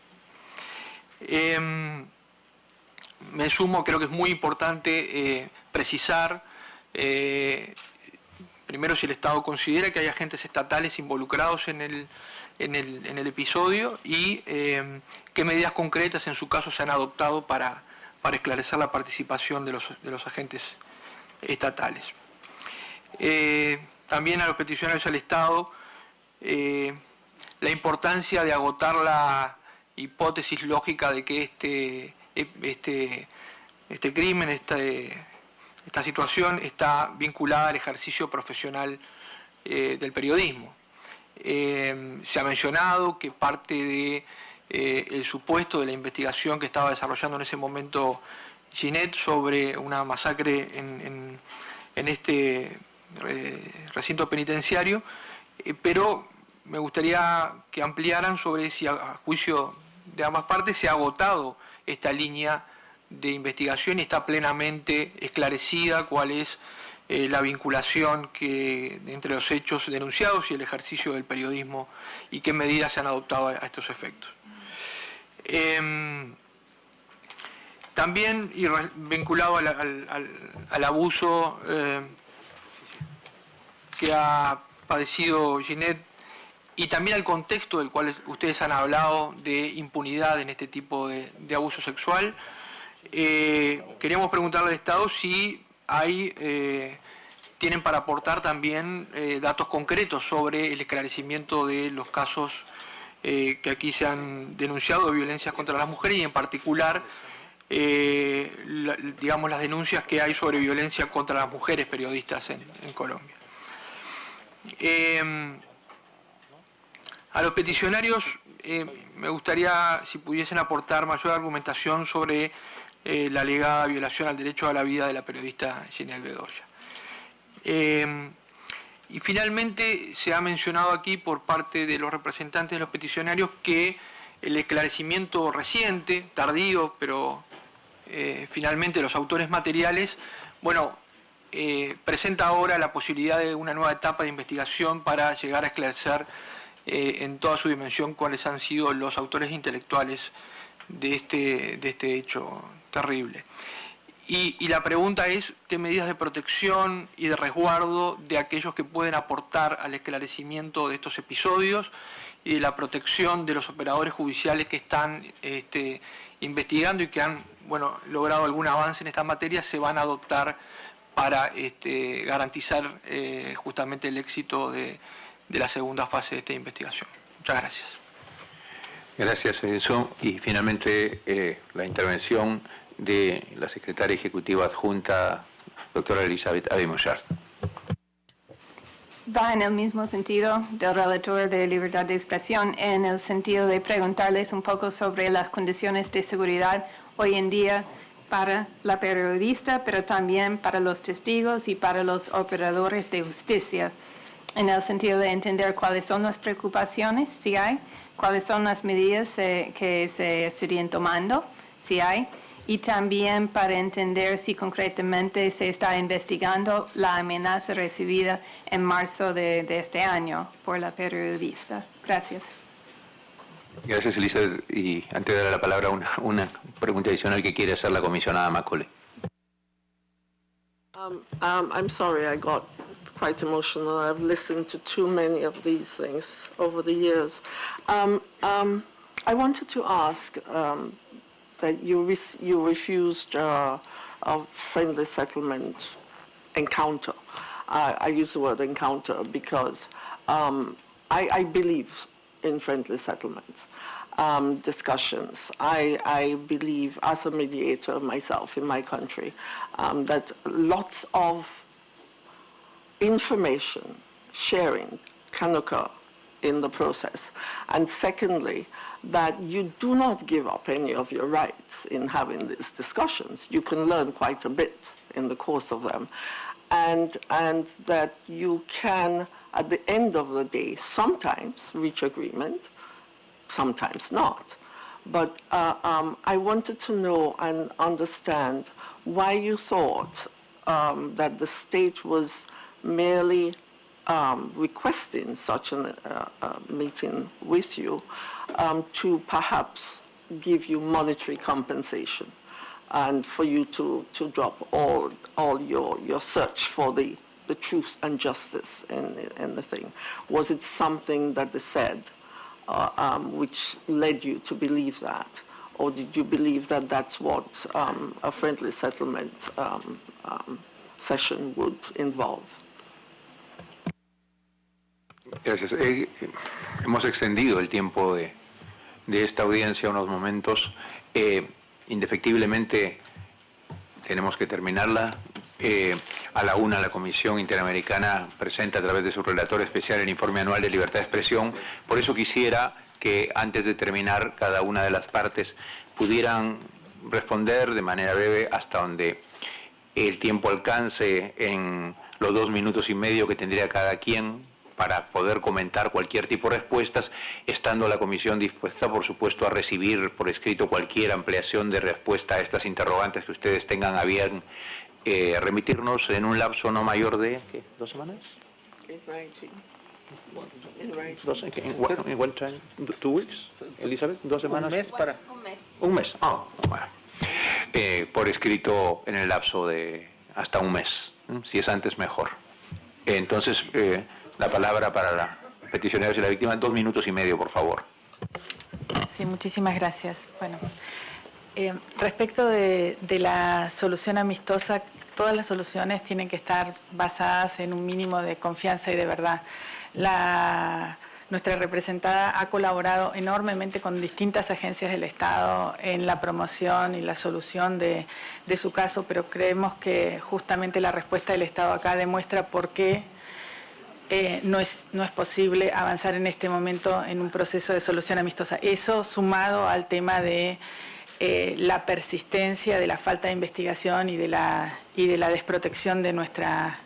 Me sumo, creo que es muy importante precisar, primero, si el Estado considera que hay agentes estatales involucrados en el episodio y qué medidas concretas en su caso se han adoptado para esclarecer la participación de los agentes estatales. También a los peticionarios al Estado, la importancia de agotar la hipótesis lógica de que este crimen, esta situación está vinculada al ejercicio profesional del periodismo. Se ha mencionado que parte del supuesto de la investigación que estaba desarrollando en ese momento Ginette sobre una masacre en este recinto penitenciario, pero me gustaría que ampliaran sobre si a juicio de ambas partes se ha agotado esta línea de investigación y está plenamente esclarecida cuál es la vinculación entre los hechos denunciados y el ejercicio del periodismo y qué medidas se han adoptado a estos efectos. También, y vinculado al abuso que ha padecido Ginette y también al contexto del cual ustedes han hablado de impunidad en este tipo de abuso sexual. Queríamos preguntarle al Estado si tienen para aportar también datos concretos sobre el esclarecimiento de los casos que aquí se han denunciado de violencias contra las mujeres y en particular, digamos, las denuncias que hay sobre violencia contra las mujeres periodistas en Colombia. A los peticionarios me gustaría si pudiesen aportar mayor argumentación sobre la alegada violación al derecho a la vida de la periodista Ginette Bedoya. Y finalmente se ha mencionado aquí por parte de los representantes de los peticionarios que el esclarecimiento reciente, tardío, pero finalmente los autores materiales, bueno, presenta ahora la posibilidad de una nueva etapa de investigación para llegar a esclarecer en toda su dimensión cuáles han sido los autores intelectuales de este hecho terrible. Y la pregunta es qué medidas de protección y de resguardo de aquellos que pueden aportar al esclarecimiento de estos episodios y de la protección de los operadores judiciales que están investigando y que han logrado algún avance en esta materia se van a adoptar para garantizar justamente el éxito de la segunda fase de esta investigación. Muchas gracias. Gracias, Edson. Y finalmente la intervención de la secretaria ejecutiva adjunta, doctora Elizabeth Abimouchard. Va en el mismo sentido del relator de libertad de expresión, en el sentido de preguntarles un poco sobre las condiciones de seguridad hoy en día para la periodista, pero también para los testigos y para los operadores de justicia, en el sentido de entender cuáles son las preocupaciones, si hay, cuáles son las medidas que se estarían tomando, si hay, y también para entender si concretamente se está investigando la amenaza recibida en marzo de este año por la periodista. Gracias. Gracias, Elizabeth. Y antes de darle la palabra, una pregunta adicional que quiere hacer la comisionada Macaulay. I'm sorry, I got quite emotional. I've listened to too many of these things over the years. I wanted to ask that you refused a friendly settlement encounter. I use the word encounter because I believe in friendly settlements, discussions. I believe, as a mediator myself in my country, that lots of information sharing can occur in the process. And secondly, that you do not give up any of your rights in having these discussions. You can learn quite a bit in the course of them. And that you can, at the end of the day, sometimes reach agreement, sometimes not. But I wanted to know and understand why you thought that the state was merely requesting such a meeting with you to perhaps give you monetary compensation and for you to drop all your search for the truth and justice in the thing. Was it something that they said which led you to believe that? Or did you believe that that's what a friendly settlement session would involve? Gracias. Hemos extendido el tiempo de esta audiencia unos momentos. Indefectiblemente tenemos que terminarla. A la 1 la Comisión Interamericana presenta a través de su relator especial el informe anual de libertad de expresión. Por eso quisiera que antes de terminar cada una de las partes pudieran responder de manera breve hasta donde el tiempo alcance en los 2 minutos y medio que tendría cada quien para poder comentar cualquier tipo de respuestas, estando la Comisión dispuesta, por supuesto, a recibir por escrito cualquier ampliación de respuesta a estas interrogantes que ustedes tengan a bien remitirnos en un lapso no mayor de, ¿qué? ¿2 semanas? ¿En what time? 2 weeks? Elizabeth, 2 semanas. Un mes para... Un mes. Bueno. Por escrito en el lapso de hasta un mes. Si es antes, mejor. Entonces, la palabra para peticionarios y la víctima. 2 minutos y medio, por favor. Sí, muchísimas gracias. Bueno, respecto de la solución amistosa, todas las soluciones tienen que estar basadas en un mínimo de confianza y de verdad. Nuestra representada ha colaborado enormemente con distintas agencias del Estado en la promoción y la solución de su caso, pero creemos que justamente la respuesta del Estado acá demuestra por qué no es posible avanzar en este momento en un proceso de solución amistosa. Eso sumado al tema de la persistencia, de la falta de investigación y de la desprotección de nuestra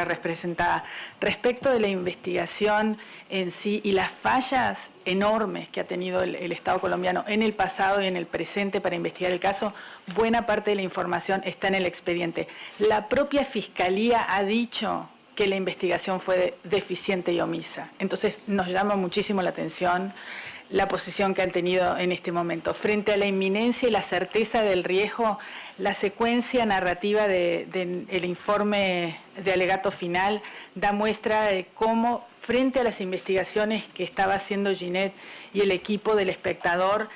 representada. Respecto de la investigación en sí y las fallas enormes que ha tenido el Estado colombiano en el pasado y en el presente para investigar el caso, buena parte de la información está en el expediente. La propia Fiscalía ha dicho que la investigación fue deficiente y omisa. Entonces nos llama muchísimo la atención la posición que han tenido en este momento. Frente a la inminencia y la certeza del riesgo, la secuencia narrativa del informe de alegato final da muestra de cómo, frente a las investigaciones que estaba haciendo Ginette y el equipo del Espectador,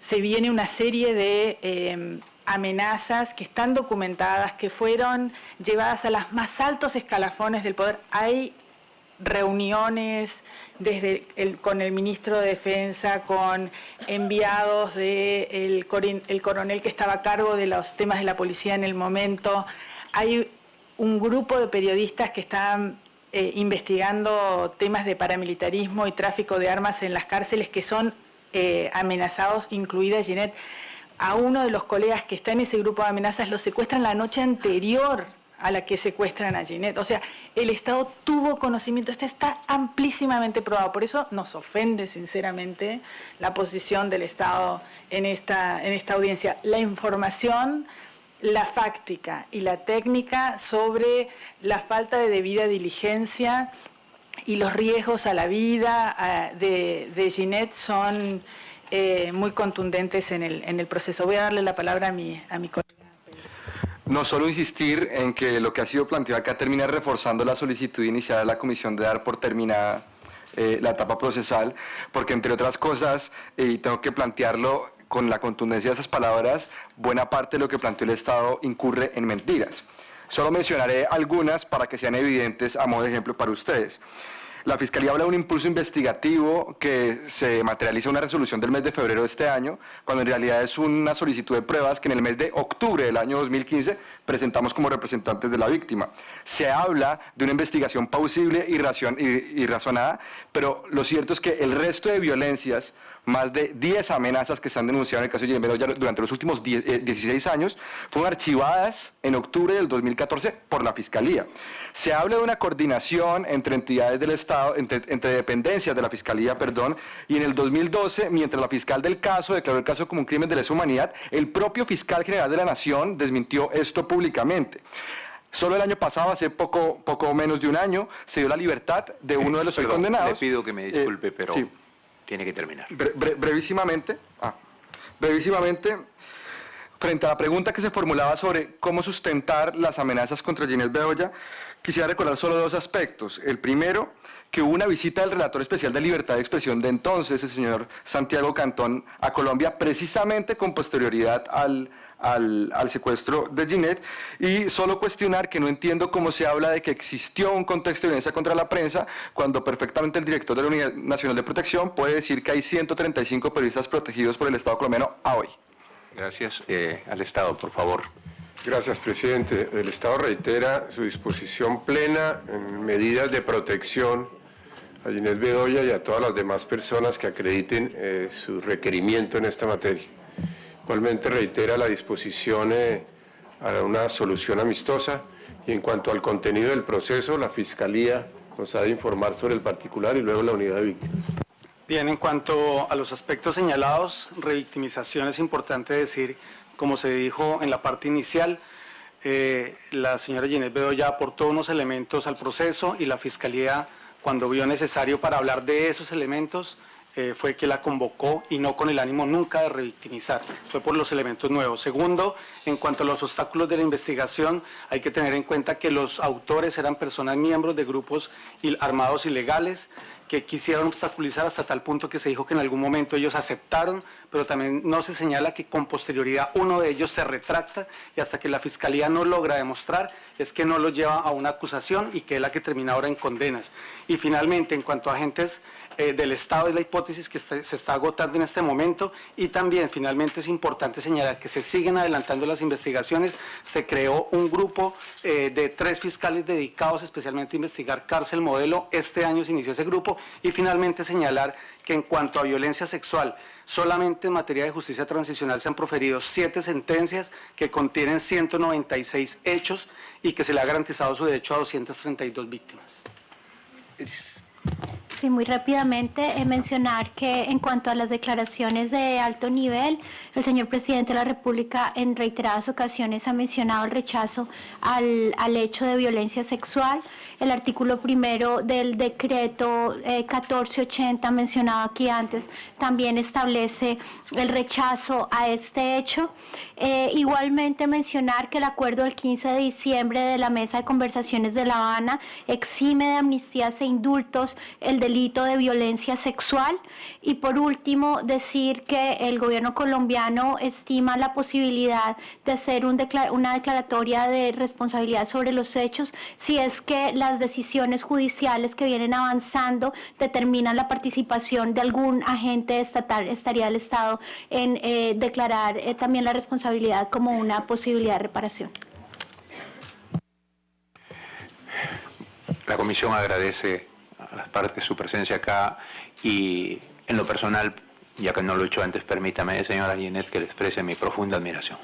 se viene una serie de amenazas que están documentadas, que fueron llevadas a los más altos escalafones del poder. Hay reuniones con el ministro de Defensa, con enviados del coronel que estaba a cargo de los temas de la policía en el momento. Hay un grupo de periodistas que están investigando temas de paramilitarismo y tráfico de armas en las cárceles que son amenazados, incluida Ginette. A uno de los colegas que está en ese grupo de amenazas lo secuestran la noche anterior a la que secuestran a Ginette. O sea, el Estado tuvo conocimiento, esto está amplísimamente probado. Por eso nos ofende, sinceramente, la posición del Estado en esta audiencia. La información, la fáctica y la técnica sobre la falta de debida diligencia y los riesgos a la vida de Ginette son muy contundentes en el proceso. Voy a darle la palabra a mi colega. No solo insistir en que lo que ha sido planteado acá termina reforzando la solicitud iniciada de la Comisión de dar por terminada la etapa procesal, porque entre otras cosas, y tengo que plantearlo con la contundencia de esas palabras, buena parte de lo que planteó el Estado incurre en mentiras. Solo mencionaré algunas para que sean evidentes a modo de ejemplo para ustedes. La Fiscalía habla de un impulso investigativo que se materializa en una resolución del mes de febrero de este año, cuando en realidad es una solicitud de pruebas que en el mes de octubre del año 2015 presentamos como representantes de la víctima. Se habla de una investigación plausible y razonada, pero lo cierto es que el resto de violencias, más de 10 amenazas que se han denunciado en el caso de Ginette Bedoya durante los últimos 16 años, fueron archivadas en octubre del 2014 por la Fiscalía. Se habla de una coordinación entre entidades del Estado, entre dependencias de la Fiscalía, y en el 2012, mientras la fiscal del caso declaró el caso como un crimen de lesa humanidad, el propio fiscal general de la Nación desmintió esto públicamente. Solo el año pasado, hace poco menos de un año, se dio la libertad de uno de los hoy condenados. Le pido que me disculpe, pero sí. Tiene que terminar. Brevísimamente, frente a la pregunta que se formulaba sobre cómo sustentar las amenazas contra Ginette Bedoya, quisiera recordar solo 2 aspectos. El primero, que hubo una visita del relator especial de libertad de expresión de entonces, el señor Santiago Cantón, a Colombia, precisamente con posterioridad al secuestro de Ginette, y solo cuestionar que no entiendo cómo se habla de que existió un contexto de violencia contra la prensa, cuando perfectamente el director de la Unidad Nacional de Protección puede decir que hay 135 periodistas protegidos por el Estado colombiano a hoy. Gracias. Al Estado, por favor. Gracias, presidente. El Estado reitera su disposición plena en medidas de protección a Ginette Bedoya y a todas las demás personas que acrediten su requerimiento en esta materia. Igualmente reitera la disposición a una solución amistosa, y en cuanto al contenido del proceso, la Fiscalía nos ha de informar sobre el particular y luego la unidad de víctimas. Bien, en cuanto a los aspectos señalados, revictimización, es importante decir, como se dijo en la parte inicial, la señora Ginette Bedoya aportó unos elementos al proceso y la Fiscalía, cuando vio necesario para hablar de esos elementos, fue que la convocó, y no con el ánimo nunca de revictimizar, fue por los elementos nuevos. Segundo, en cuanto a los obstáculos de la investigación, hay que tener en cuenta que los autores eran personas miembros de grupos armados ilegales que quisieron obstaculizar hasta tal punto que se dijo que en algún momento ellos aceptaron, pero también no se señala que con posterioridad uno de ellos se retracta y hasta que la Fiscalía no logra demostrar es que no lo lleva a una acusación y que es la que termina ahora en condenas. Y finalmente, en cuanto a agentes del Estado, es la hipótesis que se está agotando en este momento y también finalmente es importante señalar que se siguen adelantando las investigaciones. Se creó un grupo de 3 fiscales dedicados especialmente a investigar cárcel modelo. Este año se inició ese grupo y finalmente señalar que en cuanto a violencia sexual, solamente en materia de justicia transicional se han proferido 7 sentencias que contienen 196 hechos y que se le ha garantizado su derecho a 232 víctimas. Sí, muy rápidamente mencionar que en cuanto a las declaraciones de alto nivel, el señor presidente de la República en reiteradas ocasiones ha mencionado el rechazo al hecho de violencia sexual. El artículo 1 del decreto 1480 mencionado aquí antes también establece el rechazo a este hecho. Igualmente mencionar que el acuerdo del 15 de diciembre de la Mesa de Conversaciones de La Habana exime de amnistías e indultos el delito de violencia sexual. Y por último, decir que el gobierno colombiano estima la posibilidad de hacer una declaratoria de responsabilidad sobre los hechos si es que las decisiones judiciales que vienen avanzando determinan la participación de algún agente estatal, estaría el Estado en declarar también la responsabilidad como una posibilidad de reparación. La Comisión agradece a las partes su presencia acá y en lo personal, ya que no lo he hecho antes, permítame, señora Ginette, que le exprese mi profunda admiración.